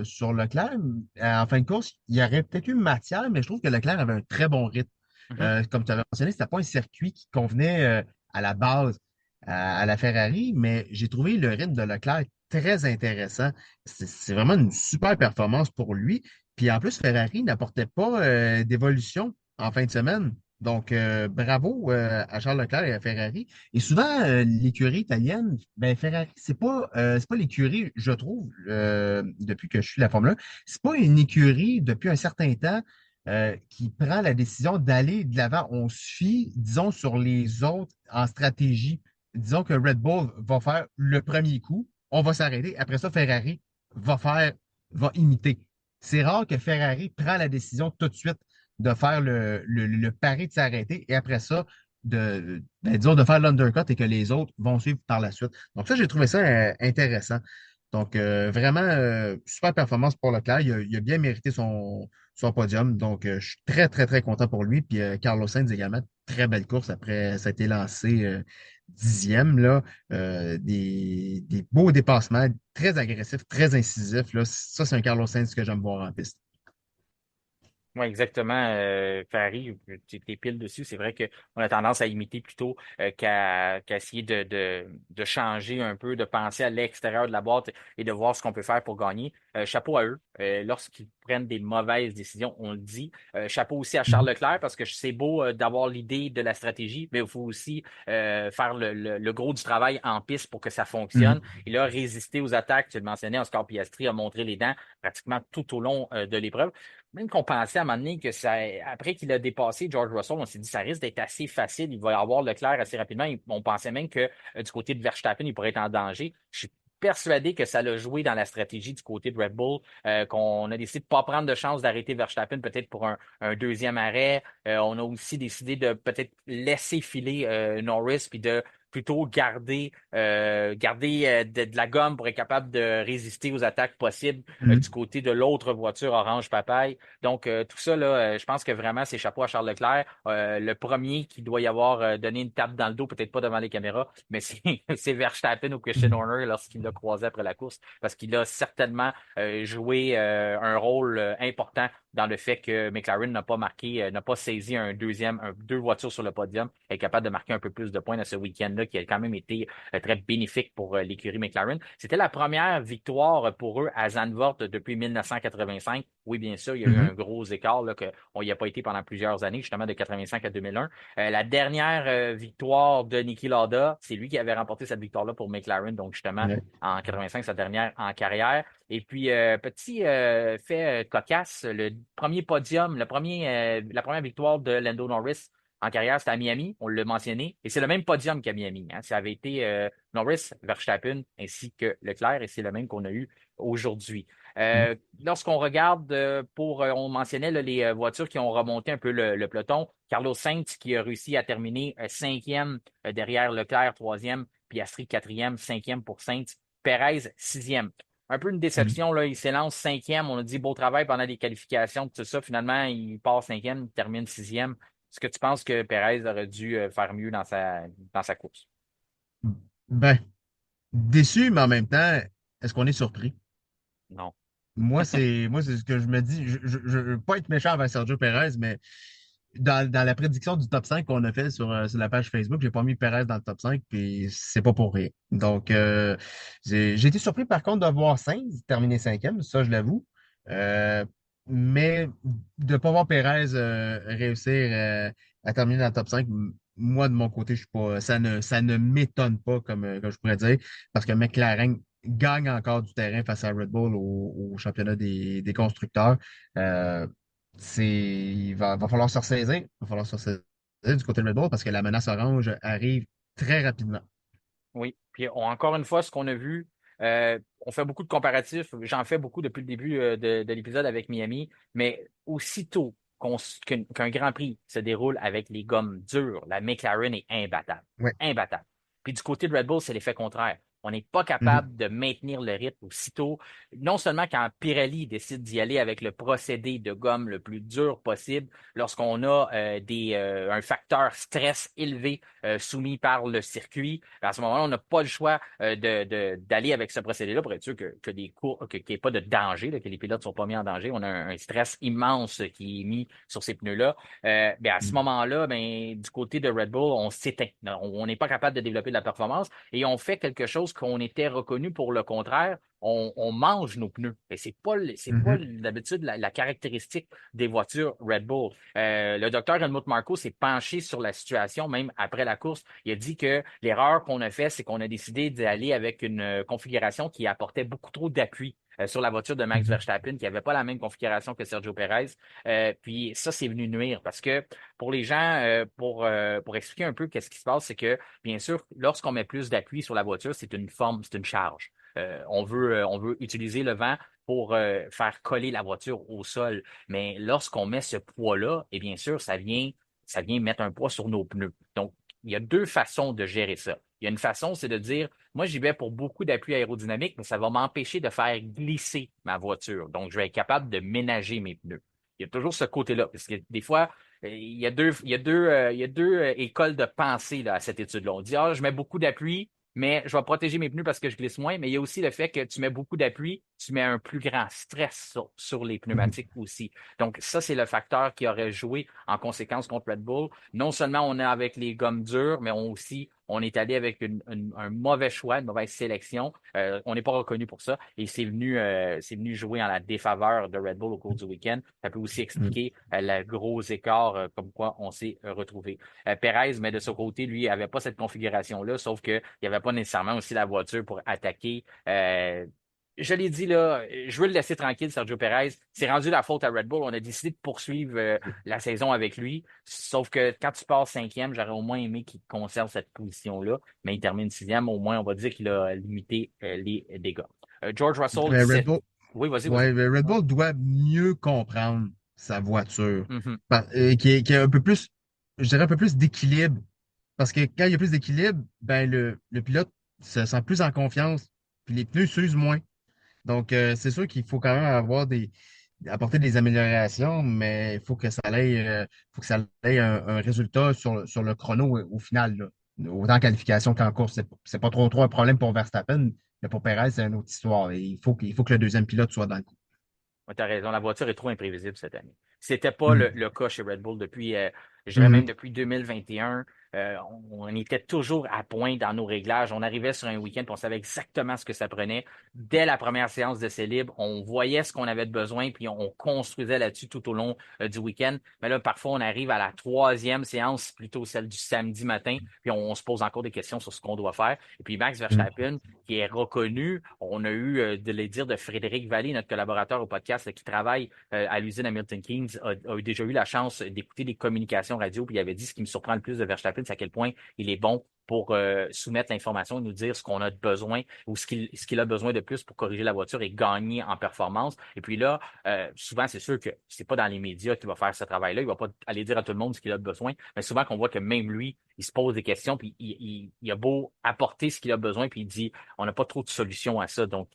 sur Leclerc. En fin de course, il y aurait peut-être eu matière, mais je trouve que Leclerc avait un très bon rythme. Mhm. Comme tu avais mentionné, c'était pas un circuit qui convenait à la base à la Ferrari, mais j'ai trouvé le rythme de Leclerc très intéressant. C'est vraiment une super performance pour lui. Puis en plus, Ferrari n'apportait pas d'évolution en fin de semaine. Donc, bravo à Charles Leclerc et à Ferrari. Et souvent, l'écurie italienne, ben Ferrari, c'est pas l'écurie, je trouve, depuis que je suis la Formule 1, c'est pas une écurie depuis un certain temps qui prend la décision d'aller de l'avant. On se fie, disons, sur les autres en stratégie. Disons que Red Bull va faire le premier coup, on va s'arrêter. Après ça, Ferrari va faire, va imiter. C'est rare que Ferrari prend la décision tout de suite de faire le pari de s'arrêter et après ça, disons, de faire l'undercut et que les autres vont suivre par la suite. Donc ça, j'ai trouvé ça intéressant. Donc vraiment, super performance pour Leclerc. Il a bien mérité son podium. Donc je suis très, très, très content pour lui. Puis Carlos Sainz également, très belle course après, ça a été lancé 10e, là. Des beaux dépassements, très agressifs, très incisifs. Là. Ça, c'est un Carlos Sainz que j'aime voir en piste. Oui, exactement. Ferrari, tu es pile dessus. C'est vrai qu'on a tendance à imiter plutôt qu'à essayer de changer un peu, de penser à l'extérieur de la boîte et de voir ce qu'on peut faire pour gagner. Chapeau à eux. Lorsqu'ils prennent des mauvaises décisions, on le dit. Chapeau aussi à Charles Mhm. Leclerc parce que c'est beau d'avoir l'idée de la stratégie, mais il faut aussi faire le gros du travail en piste pour que ça fonctionne. Mhm. Il a résisté aux attaques. Tu le mentionnais, Oscar Piastri a montré les dents pratiquement tout au long de l'épreuve. Même qu'on pensait à un moment donné que ça, après qu'il a dépassé George Russell, on s'est dit ça risque d'être assez facile. Il va y avoir Leclerc assez rapidement. On pensait même que du côté de Verstappen, il pourrait être en danger. Je suis persuadé que ça l'a joué dans la stratégie du côté de Red Bull, qu'on a décidé de ne pas prendre de chance d'arrêter Verstappen peut-être pour un deuxième arrêt. On a aussi décidé de peut-être laisser filer Norris puis de plutôt garder de la gomme pour être capable de résister aux attaques possibles du Mhm. côté de l'autre voiture orange papaye. Donc, tout ça, là, je pense que vraiment, c'est chapeau à Charles Leclerc. Le premier qui doit y avoir donné une tape dans le dos, peut-être pas devant les caméras, mais c'est c'est Verstappen ou Christian Mhm. Horner lorsqu'il l'a croisé après la course, parce qu'il a certainement joué un rôle important dans le fait que McLaren n'a pas marqué, n'a pas saisi deux voitures sur le podium, est capable de marquer un peu plus de points dans ce week-end-là, qui a quand même été très bénéfique pour l'écurie McLaren. C'était la première victoire pour eux à Zandvoort depuis 1985. Oui, bien sûr, il y a eu un Mhm. gros écart là, qu'on n'y a pas été pendant plusieurs années, justement de 85 à 2001. La dernière victoire de Niki Lauda, c'est lui qui avait remporté cette victoire-là pour McLaren, donc justement Ouais. en 85, sa dernière en carrière. Et puis, petit fait cocasse, le premier podium, la première victoire de Lando Norris en carrière, c'était à Miami, on l'a mentionné, et c'est le même podium qu'à Miami. Hein. Ça avait été Norris, Verstappen ainsi que Leclerc, et c'est le même qu'on a eu aujourd'hui. Mhm. Lorsqu'on regarde on mentionnait là, les voitures qui ont remonté un peu le peloton, Carlos Sainz qui a réussi à terminer cinquième derrière Leclerc, troisième, Piastri quatrième, cinquième pour Sainz, Perez sixième. Un peu une Mhm. déception, là, il s'élance cinquième, on a dit beau travail pendant les qualifications, tout ça, finalement, il part cinquième, il termine sixième. Est-ce que tu penses que Perez aurait dû faire mieux dans sa course? Ben, déçu, mais en même temps, est-ce qu'on est surpris? Non. Moi, c'est ce que je me dis. Je veux pas être méchant avec Sergio Perez, mais dans la prédiction du top 5 qu'on a fait sur la page Facebook, j'ai pas mis Perez dans le top 5, puis c'est pas pour rien. Donc, j'ai été surpris par contre de voir Sainz terminer cinquième, ça je l'avoue. Euh, mais de ne pas voir Perez réussir à terminer dans le top 5, moi de mon côté, je suis pas, ça ne m'étonne pas comme je pourrais dire, parce que McLaren gagne encore du terrain face à Red Bull au championnat des constructeurs. Euh, va falloir se ressaisir. Va falloir se ressaisir du côté de Red Bull parce que la menace orange arrive très rapidement. Oui. Puis encore une fois, ce qu'on a vu, on fait beaucoup de comparatifs. J'en fais beaucoup depuis le début de l'épisode avec Miami, mais aussitôt qu'un Grand Prix se déroule avec les gommes dures, la McLaren est imbattable. Ouais. Imbattable. Puis du côté de Red Bull, c'est l'effet contraire. On n'est pas Mhm. capable de maintenir le rythme aussitôt. Non seulement quand Pirelli décide d'y aller avec le procédé de gomme le plus dur possible, lorsqu'on a un facteur stress élevé soumis par le circuit, à ce moment-là, on n'a pas le choix d'aller avec ce procédé-là pour être sûr qu'il n'y ait pas de danger, là, que les pilotes ne sont pas mis en danger. On a un stress immense qui est mis sur ces pneus-là. À ce Mhm. moment-là, du côté de Red Bull, on s'éteint. On n'est pas capable de développer de la performance et on fait quelque chose qu'on était reconnu pour le contraire. On mange nos pneus. Et c'est pas Mhm. d'habitude la caractéristique des voitures Red Bull. Le docteur Helmut Marko s'est penché sur la situation, même après la course. Il a dit que l'erreur qu'on a fait, c'est qu'on a décidé d'aller avec une configuration qui apportait beaucoup trop d'appui sur la voiture de Max Mhm. Verstappen, qui n'avait pas la même configuration que Sergio Perez. Puis ça, c'est venu nuire parce que pour les gens, pour expliquer un peu qu'est-ce qui se passe, c'est que, bien sûr, lorsqu'on met plus d'appui sur la voiture, c'est une forme, c'est une charge. On veut utiliser le vent pour faire coller la voiture au sol. Mais lorsqu'on met ce poids-là, et bien sûr, ça vient mettre un poids sur nos pneus. Donc, il y a deux façons de gérer ça. Il y a une façon, c'est de dire, moi, j'y vais pour beaucoup d'appui aérodynamique, mais ça va m'empêcher de faire glisser ma voiture. Donc, je vais être capable de ménager mes pneus. Il y a toujours ce côté-là, parce que des fois, il y a deux écoles de pensée là, à cette étude-là. On dit, ah, je mets beaucoup d'appui, mais je vais protéger mes pneus parce que je glisse moins. Mais il y a aussi le fait que tu mets beaucoup d'appui, tu mets un plus grand stress sur les Mhm. pneumatiques aussi. Donc, ça, c'est le facteur qui aurait joué en conséquence contre Red Bull. Non seulement on est avec les gommes dures, mais on est allé avec un mauvais choix, une mauvaise sélection. On n'est pas reconnu pour ça et c'est venu jouer en la défaveur de Red Bull au cours du week-end. Ça peut aussi Mhm. expliquer le gros écart comme quoi on s'est retrouvé. Perez, mais de ce côté, lui, il n'avait pas cette configuration-là, sauf qu'il n'y avait pas nécessairement aussi la voiture pour attaquer. Je l'ai dit là, je veux le laisser tranquille, Sergio Perez. C'est rendu la faute à Red Bull. On a décidé de poursuivre la saison avec lui. Sauf que quand tu pars cinquième, j'aurais au moins aimé qu'il conserve cette position-là. Mais il termine sixième. Au moins, on va dire qu'il a limité les dégâts. George Russell, Mais Red 17. Bull, Oui, vas-y, vas-y. ouais, mais Red Bull doit mieux comprendre sa voiture, Mhm. qui est un peu plus, je dirais un peu plus d'équilibre. Parce que quand il y a plus d'équilibre, ben le pilote se sent plus en confiance, puis les pneus s'usent moins. Donc, c'est sûr qu'il faut quand même apporter des améliorations, mais il faut que ça ait un résultat sur le chrono au final, là. Autant en qualification qu'en course. C'est pas trop un problème pour Verstappen, mais pour Perez, c'est une autre histoire. Et il faut que le deuxième pilote soit dans le coup. Tu as raison, la voiture est trop imprévisible cette année. C'était pas Mhm. le cas chez Red Bull depuis, je dirais même Mhm. depuis 2021. On était toujours à point dans nos réglages. On arrivait sur un week-end, puis on savait exactement ce que ça prenait. Dès la première séance d'essai libre, on voyait ce qu'on avait de besoin, puis on construisait là-dessus tout au long du week-end. Mais là, parfois, on arrive à la troisième séance, plutôt celle du samedi matin, puis on se pose encore des questions sur ce qu'on doit faire. Et puis Max Mhm. Verstappen, qui est reconnu. On a eu de les dire de Frédéric Vallée, notre collaborateur au podcast, là, qui travaille à l'usine Hamilton Keynes, a déjà eu la chance d'écouter des communications radio, puis il avait dit ce qui me surprend le plus de Verstappen, c'est à quel point il est bon pour soumettre l'information et nous dire ce qu'on a de besoin ou ce qu'il a besoin de plus pour corriger la voiture et gagner en performance. Et puis là, souvent, c'est sûr que c'est pas dans les médias qu'il va faire ce travail-là. Il va pas aller dire à tout le monde ce qu'il a besoin, mais souvent qu'on voit que même lui, il se pose des questions, puis il a beau apporter ce qu'il a besoin, puis il dit on n'a pas trop de solutions à ça. Donc,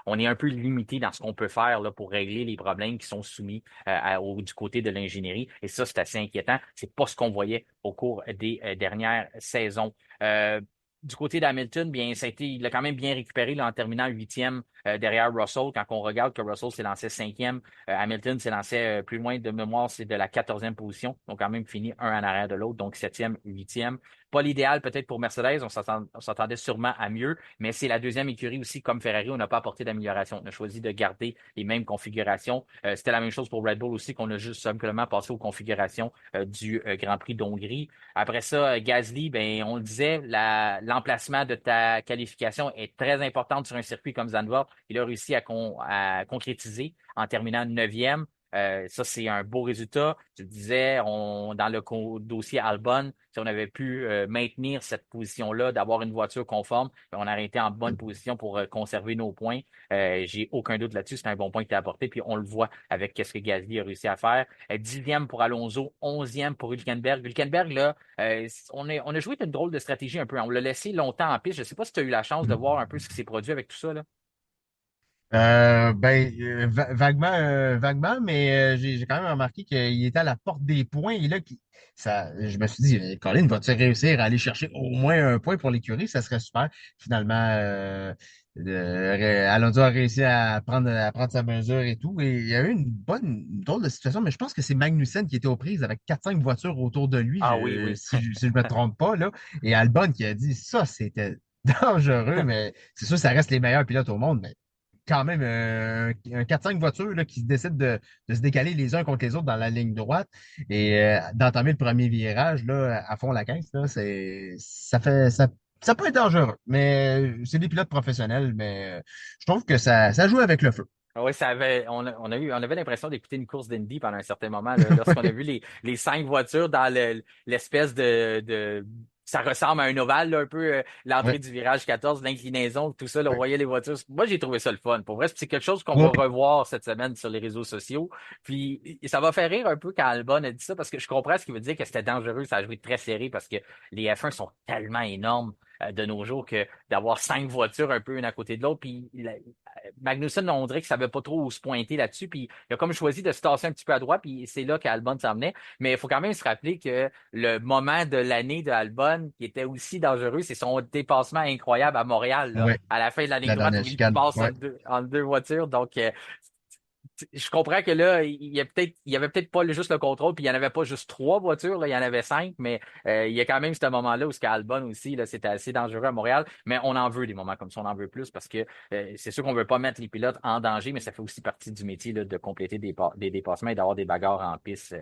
on est un peu limité dans ce qu'on peut faire là, pour régler les problèmes qui sont soumis du côté de l'ingénierie. Et ça, c'est assez inquiétant. C'est pas ce qu'on voyait au cours des dernières saisons. Euh, du côté d'Hamilton, bien, il a quand même bien récupéré là, en terminant huitième derrière Russell. Quand on regarde que Russell s'est lancé cinquième, Hamilton s'est lancé plus loin de mémoire, c'est de la 14e position. Donc, quand même fini un en arrière de l'autre. Donc, septième, huitième. Pas l'idéal peut-être pour Mercedes. On s'attendait sûrement à mieux, mais c'est la deuxième écurie aussi, comme Ferrari, on n'a pas apporté d'amélioration. On a choisi de garder les mêmes configurations. C'était la même chose pour Red Bull aussi, qu'on a juste simplement passé aux configurations du Grand Prix d'Hongrie. Après ça, Gasly, ben, on le disait, l'emplacement de ta qualification est très importante sur un circuit comme Zandvoort. Il a réussi à concrétiser en terminant neuvième. Ça, c'est un beau résultat. Tu disais, dans le dossier Albon, si on avait pu maintenir cette position-là, d'avoir une voiture conforme, ben, on aurait été en bonne position pour conserver nos points. J'ai aucun doute là-dessus. C'est un bon point qui t'a apporté. Puis on le voit avec ce que Gasly a réussi à faire. 10e pour Alonso, 11e pour Hülkenberg. Hülkenberg, là, on a joué une drôle de stratégie un peu. On l'a laissé longtemps en piste. Je ne sais pas si tu as eu la chance de voir un peu ce qui s'est produit avec tout ça, là. Vaguement, mais j'ai quand même remarqué qu'il était à la porte des points. Et là, je me suis dit, Colin, va-tu réussir à aller chercher au moins un point pour l'écurie? Ça serait super. Finalement, Alonso a réussi à prendre sa mesure et tout. Et il y a eu une drôle de situation, mais je pense que c'est Magnussen qui était aux prises avec 4-5 voitures autour de lui, Ah oui, oui. si je me trompe pas, là. Et Albon qui a dit, ça, c'était dangereux, mais c'est sûr, ça reste les meilleurs pilotes au monde, mais quand même un 4-5 voitures là, qui se décident de se décaler les uns contre les autres dans la ligne droite et d'entamer le premier virage là, à fond la caisse, là, ça peut être dangereux, mais c'est des pilotes professionnels, mais je trouve que ça joue avec le feu. Ah oui, on avait l'impression d'écouter une course d'Indy pendant un certain moment, là, lorsqu'on a vu les 5 voitures dans l'espèce ça ressemble à un ovale, là, un peu l'entrée Ouais. du virage 14, l'inclinaison, tout ça, là, on Ouais. voyait les voitures. Moi, j'ai trouvé ça le fun. Pour vrai, c'est quelque chose qu'on va Ouais. revoir cette semaine sur les réseaux sociaux. Puis ça va faire rire un peu quand Albon a dit ça, parce que je comprends ce qu'il veut dire que c'était dangereux, ça a joué très serré, parce que les F1 sont tellement énormes de nos jours que d'avoir 5 voitures un peu une à côté de l'autre. Puis Magnussen, on dirait que ça savait pas trop où se pointer là-dessus. Puis il a comme choisi de se tasser un petit peu à droite, puis c'est là qu'Albon s'emmenait. Mais il faut quand même se rappeler que le moment de l'année de Albon, qui était aussi dangereux, c'est son dépassement incroyable à Montréal, là, Ouais. à la fin de la ligne La droite dernière où il chicane. passe Ouais. entre deux voitures. Donc, je comprends que là, il y avait peut-être pas juste le contrôle, puis il y en avait pas juste 3 voitures, là, il y en avait 5, mais il y a quand même ce moment-là où ce qu'Albon aussi, là, c'était assez dangereux à Montréal, mais on en veut des moments comme ça, on en veut plus parce que c'est sûr qu'on veut pas mettre les pilotes en danger, mais ça fait aussi partie du métier là, de compléter des dépassements et d'avoir des bagarres en piste.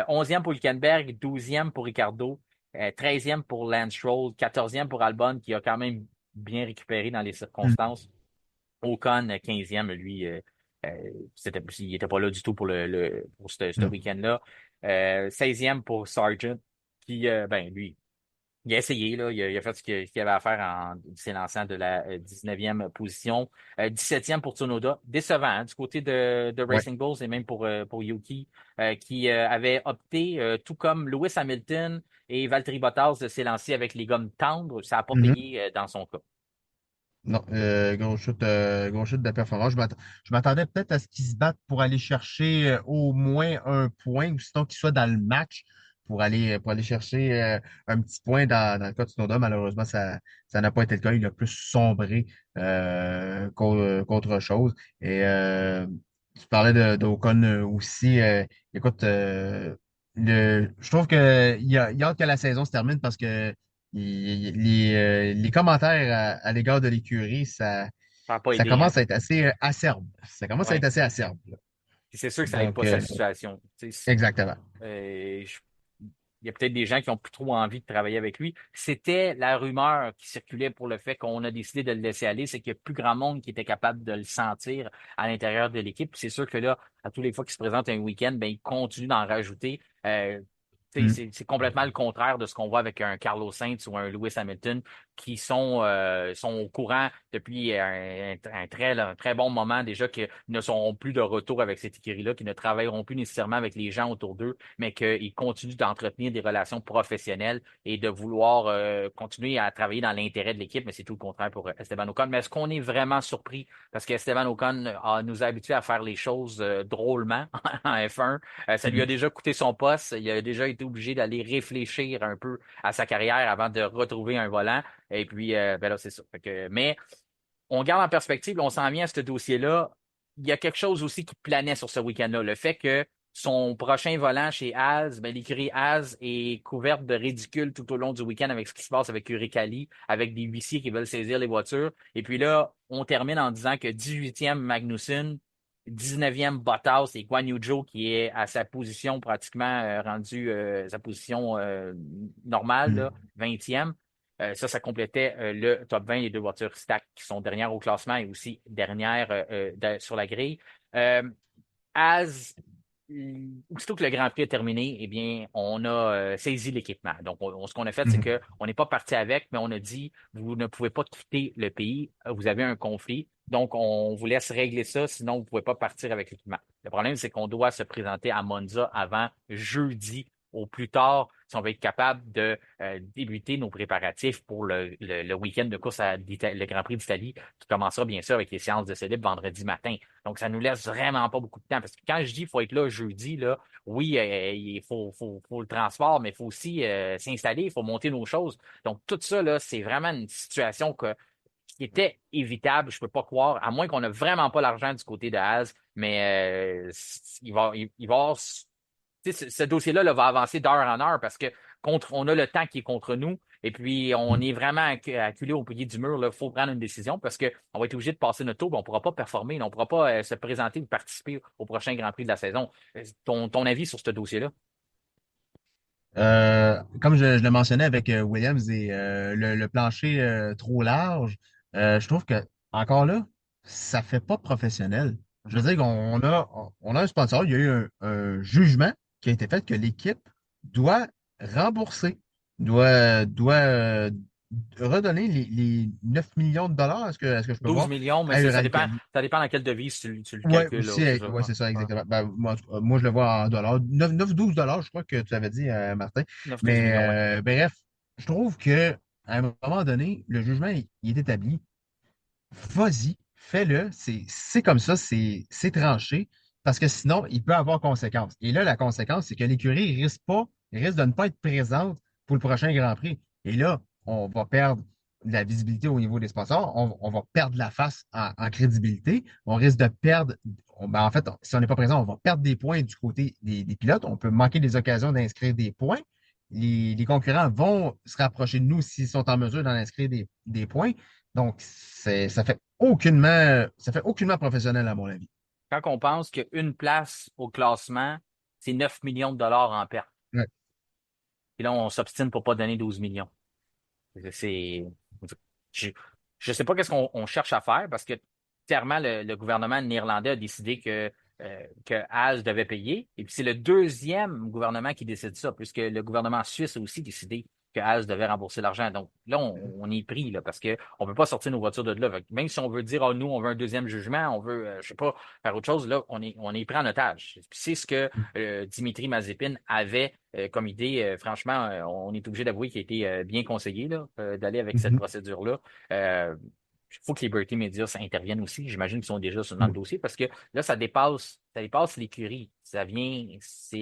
11e pour Hülkenberg, 12e pour Ricardo, 13e pour Lance Stroll, 14e pour Albon qui a quand même bien récupéré dans les Mm. circonstances. Ocon, 15e, lui, il était pas là du tout pour pour ce Non. week-end-là. 16e pour Sargent, qui, ben, lui, il a essayé, là, il a fait ce qu'il avait à faire en s'élançant de la 19e position. 17e pour Tsunoda. Décevant, hein, du côté de Ouais. Racing Bulls et même pour Yuki, qui avait opté, tout comme Lewis Hamilton et Valtteri Bottas, de s'élancer avec les gommes tendres. Ça n'a pas Mhm. payé dans son cas. Non, gros chute de performance. Je m'attendais peut-être à ce qu'ils se battent pour aller chercher au moins un point, ou sinon qu'ils soient dans le match pour aller chercher un petit point dans le cas de Tsunoda. Malheureusement, ça n'a pas été le cas. Il a plus sombré qu'autre chose. Et tu parlais d'Ocon aussi. Écoute, je trouve il a hâte que la saison se termine parce que les commentaires à l'égard de l'écurie, ça, Ça n'a pas ça aidé, hein? commence à être assez acerbe. Ça commence à être Ouais. assez acerbe, là. Puis c'est sûr que ça aide Donc, pas sa situation. exactement. Euh, je- il y a peut-être des gens qui ont plus trop envie de travailler avec lui. C'était la rumeur qui circulait pour le fait qu'on a décidé de le laisser aller, c'est qu'il n'y a plus grand monde qui était capable de le sentir à l'intérieur de l'équipe. Puis c'est sûr que là, à tous les fois qu'il se présente un week-end, ben, il continue d'en rajouter. Mm. C'est complètement le contraire de ce qu'on voit avec un Carlos Sainz ou un Lewis Hamilton qui sont au courant depuis un très bon moment déjà qu'ils ne seront plus de retour avec cette écurie-là, qui ne travailleront plus nécessairement avec les gens autour d'eux, mais qu'ils continuent d'entretenir des relations professionnelles et de vouloir continuer à travailler dans l'intérêt de l'équipe, mais c'est tout le contraire pour Esteban Ocon. Mais est-ce qu'on est vraiment surpris? Parce qu'Esteban Ocon nous a habitués à faire les choses drôlement en F1. Ça lui a Mm. déjà coûté son poste. Il a déjà été obligé d'aller réfléchir un peu à sa carrière avant de retrouver un volant. Et puis, ben là, c'est ça. Mais on garde en perspective, on s'en vient à ce dossier-là. Il y a quelque chose aussi qui planait sur ce week-end-là. Le fait que son prochain volant chez Haas, ben, l'écurie Haas est couverte de ridicule tout au long du week-end avec ce qui se passe avec Uricali, avec des huissiers qui veulent saisir les voitures. Et puis là, on termine en disant que 18e Magnussen, 19e Bottas et Guan Yu Zhou qui est à sa position pratiquement rendu sa position normale, là, Mm. 20e. Ça complétait le top 20, les deux voitures stack qui sont dernières au classement et aussi dernières sur la grille. Euh, As aussitôt que le Grand Prix est terminé, eh bien, on a saisi l'équipement. Donc, ce qu'on a fait, c'est Mhm. que on n'est pas parti avec, mais on a dit, vous ne pouvez pas quitter le pays, vous avez un conflit, donc on vous laisse régler ça, sinon vous ne pouvez pas partir avec l'équipement. Le problème, c'est qu'on doit se présenter à Monza avant jeudi au plus tard, si on veut être capable de débuter nos préparatifs pour le week-end de course le Grand Prix d'Italie, qui commencera bien sûr avec les séances de célib vendredi matin. Donc, ça nous laisse vraiment pas beaucoup de temps. Parce que quand je dis qu'il faut être là jeudi, là, oui, il faut le transport, mais il faut aussi s'installer, il faut monter nos choses. Donc, tout ça, là, c'est vraiment une situation qui était évitable, je peux pas croire, à moins qu'on n'a vraiment pas l'argent du côté de Haas, mais il va y avoir tu sais, ce dossier-là là, va avancer d'heure en heure parce que on a le temps qui est contre nous et puis on est vraiment acculé au pied du mur. Il faut prendre une décision parce qu'on va être obligé de passer notre tour, mais on ne pourra pas performer, on ne pourra pas se présenter ou participer au prochain Grand Prix de la saison. Ton avis sur ce dossier-là? Comme je le mentionnais avec Williams et le plancher trop large, je trouve que encore là, ça fait pas professionnel. Je Mhm. veux dire qu'on a un sponsor, il y a eu un jugement qui a été fait que l'équipe doit rembourser, doit redonner les 9 millions de dollars, est-ce que je peux 12 voir, millions, mais à ça dépend dans quelle devise tu le Ouais, calcules, aussi, là, c'est ça. ouais, c'est ça, exactement. Ben, moi, en tout cas, moi, je le vois en dollars. 9-12 dollars, je crois que tu avais dit, Martin. 9-12 Mais millions, oui. bref, je trouve que à un moment donné, le jugement, il est établi. Vas-y, fais-le. C'est comme ça, c'est tranché. Parce que sinon, il peut avoir conséquences. Et là, la conséquence, c'est que l'écurie risque de ne pas être présente pour le prochain Grand Prix. Et là, on va perdre de la visibilité au niveau des sponsors. On va perdre la face en crédibilité. On risque de perdre. Ben, en fait, si on n'est pas présent, on va perdre des points du côté des pilotes. On peut manquer des occasions d'inscrire des points. Les concurrents vont se rapprocher de nous s'ils sont en mesure d'en inscrire des points. Donc, ça fait aucunement professionnel, à mon avis. Quand on pense qu'une place au classement, c'est 9 millions de dollars en perte. Ouais. Puis là, on s'obstine pour pas donner 12 millions. C'est, je, je sais pas qu'est-ce qu'on cherche à faire parce que clairement, le gouvernement néerlandais a décidé que Haas devait payer. Et puis c'est le deuxième gouvernement qui décide ça, puisque le gouvernement suisse a aussi décidé que Haas devait rembourser l'argent. Donc là, on est pris là, parce qu'on peut pas sortir nos voitures de là. Fait que même si on veut dire, oh, nous, on veut un deuxième jugement, on veut, je sais pas, faire autre chose, là, on est pris en otage. Puis c'est ce que Dimitri Mazepin avait comme idée. Franchement, on est obligé d'avouer qu'il a été bien conseillé là, d'aller avec cette Mhm. procédure-là. Il faut que les Liberty Media interviennent aussi. J'imagine qu'ils sont déjà dans le Oui, dossier parce que là, ça dépasse l'écurie. C'est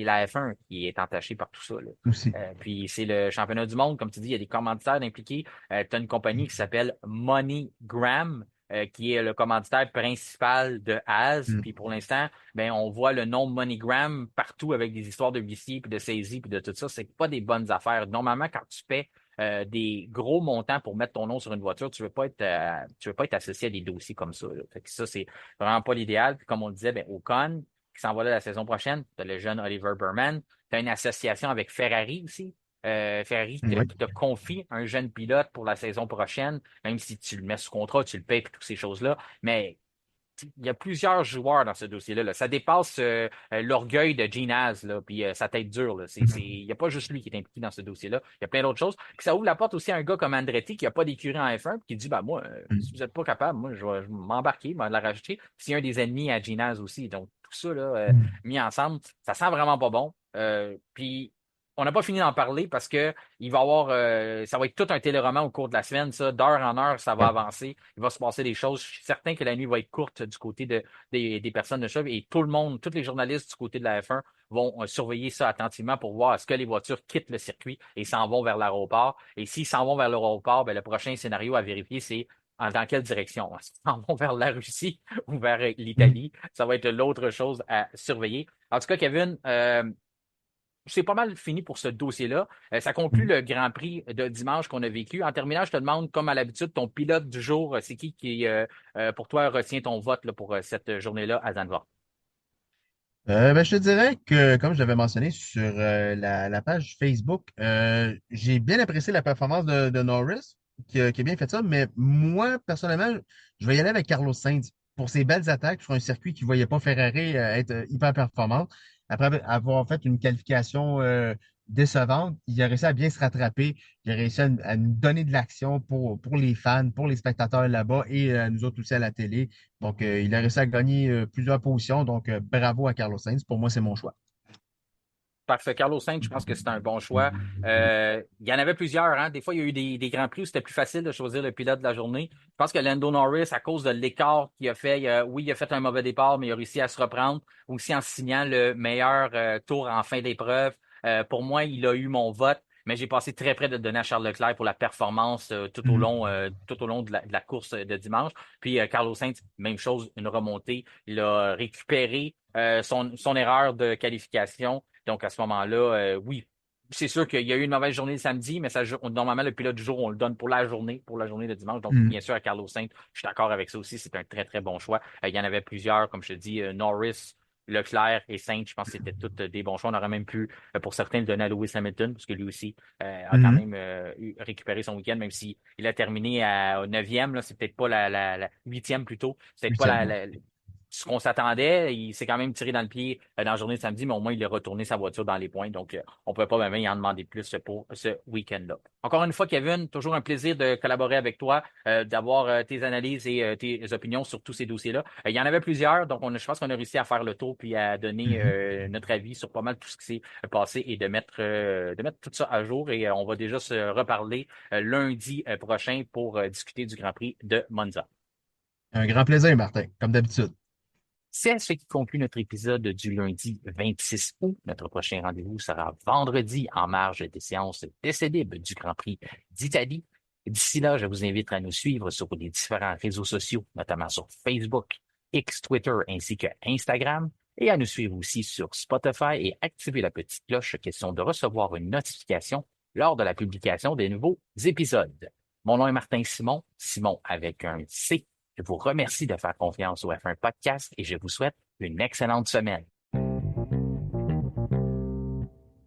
la F1 qui est entachée par tout ça, là. aussi. Puis c'est le championnat du monde, comme tu dis, il y a des commanditaires impliqués. Tu as une compagnie qui s'appelle MoneyGram, qui est le commanditaire principal de Haas. Mhm. Puis pour l'instant, ben, on voit le nom MoneyGram partout avec des histoires de huissiers, puis de saisie, puis de tout ça. C'est pas des bonnes affaires. Normalement, quand tu paies des gros montants pour mettre ton nom sur une voiture, tu veux pas être associé à des dossiers comme ça, là. Fait que ça, c'est vraiment pas l'idéal. Puis comme on le disait, ben, Ocon, qui s'en va là la saison prochaine, tu as le jeune Oliver Burman, tu as une association avec Ferrari aussi. Ferrari Oui. qui te confie un jeune pilote pour la saison prochaine, même si tu le mets sous contrat, tu le payes et toutes ces choses-là. Mais il y a plusieurs joueurs dans ce dossier-là, là. Ça dépasse l'orgueil de Gene là, puis sa tête dure. Là. Il n'y a pas juste lui qui est impliqué dans ce dossier-là. Il y a plein d'autres choses. Puis ça ouvre la porte aussi à un gars comme Andretti qui n'a pas d'écurie en F1 puis qui dit bah moi, si vous n'êtes pas capable, moi, je vais m'embarquer, je vais la rajouter. Puis c'est un des ennemis à Gene aussi. Donc, tout ça là, Mhm. mis ensemble, ça sent vraiment pas bon. Puis on n'a pas fini d'en parler parce que il va y avoir ça va être tout un téléroman au cours de la semaine, ça, d'heure en heure, ça va Ouais. avancer. Il va se passer des choses. Je suis certain que la nuit va être courte du côté des personnes de chef et tout le monde, tous les journalistes du côté de la F1 vont surveiller ça attentivement pour voir est-ce que les voitures quittent le circuit et s'en vont vers l'aéroport. Et s'ils s'en vont vers l'aéroport, ben, le prochain scénario à vérifier, c'est dans quelle direction? Est-ce qu'ils s'en vont vers la Russie ou vers Mhm. l'Italie? Ça va être l'autre chose à surveiller. En tout cas, Kevin, c'est pas mal fini pour ce dossier-là. Ça conclut Mhm. le Grand Prix de dimanche qu'on a vécu. En terminant, je te demande, comme à l'habitude, ton pilote du jour, c'est qui pour toi, retient ton vote là, pour cette journée-là à Zandvoort? Ben, je te dirais que, comme je l'avais mentionné sur la page Facebook, j'ai bien apprécié la performance de Norris, qui a bien fait ça, mais moi, personnellement, je vais y aller avec Carlos Sainz pour ses belles attaques sur un circuit qui ne voyait pas Ferrari être hyper performant. après avoir fait une qualification décevante, il a réussi à bien se rattraper. Il a réussi à nous donner de l'action pour les fans, pour les spectateurs là-bas et nous autres aussi à la télé. Donc, il a réussi à gagner plusieurs positions. Donc, bravo à Carlos Sainz. Pour moi, c'est mon choix. Parfait. Carlos Sainz, je pense que c'est un bon choix. Il y en avait plusieurs, hein. Des fois, il y a eu des grands prix où c'était plus facile de choisir le pilote de la journée. Je pense que Lando Norris, à cause de l'écart qu'il a fait, oui, il a fait un mauvais départ, mais il a réussi à se reprendre aussi en signant le meilleur tour en fin d'épreuve. Pour moi, il a eu mon vote, mais j'ai passé très près de le donner à Charles Leclerc pour la performance Mhm. tout au long de la course de dimanche. Puis Carlos Sainz, même chose, une remontée. Il a récupéré son erreur de qualification. Donc, à ce moment-là, oui, c'est sûr qu'il y a eu une mauvaise journée le samedi, mais normalement, le pilote du jour, on le donne pour la journée de dimanche. Donc, Mhm. bien sûr, à Carlos Sainz, je suis d'accord avec ça aussi. C'est un très, très bon choix. Il y en avait plusieurs, comme je te dis, Norris, Leclerc et Sainz, je pense que c'était tous des bons choix. On aurait même pu, pour certains, le donner à Lewis Hamilton, parce que lui aussi a quand Mhm. même récupéré son week-end, même s'il a terminé au neuvième, là, c'est peut-être pas la huitième plutôt. C'est peut-être pas Huitième, ouais. ce qu'on s'attendait. Il s'est quand même tiré dans le pied dans la journée de samedi, mais au moins, il a retourné sa voiture dans les points. Donc, on ne pouvait pas même y en demander plus pour ce week-end-là. Encore une fois, Kevin, toujours un plaisir de collaborer avec toi, d'avoir tes analyses et tes opinions sur tous ces dossiers-là. Il y en avait plusieurs, donc je pense qu'on a réussi à faire le tour puis à donner Mhm. notre avis sur pas mal tout ce qui s'est passé et de mettre tout ça à jour. Et on va déjà se reparler lundi prochain pour discuter du Grand Prix de Monza. Un grand plaisir, Martin, comme d'habitude. C'est ce qui conclut notre épisode du lundi 26 août. Notre prochain rendez-vous sera vendredi en marge des séances d'essai libre du Grand Prix d'Italie. D'ici là, je vous invite à nous suivre sur les différents réseaux sociaux, notamment sur Facebook, X, Twitter ainsi que Instagram, et à nous suivre aussi sur Spotify et activer la petite cloche question de recevoir une notification lors de la publication des nouveaux épisodes. Mon nom est Martin Simon, Simon avec un C. Je vous remercie de faire confiance au F1 Podcast et je vous souhaite une excellente semaine.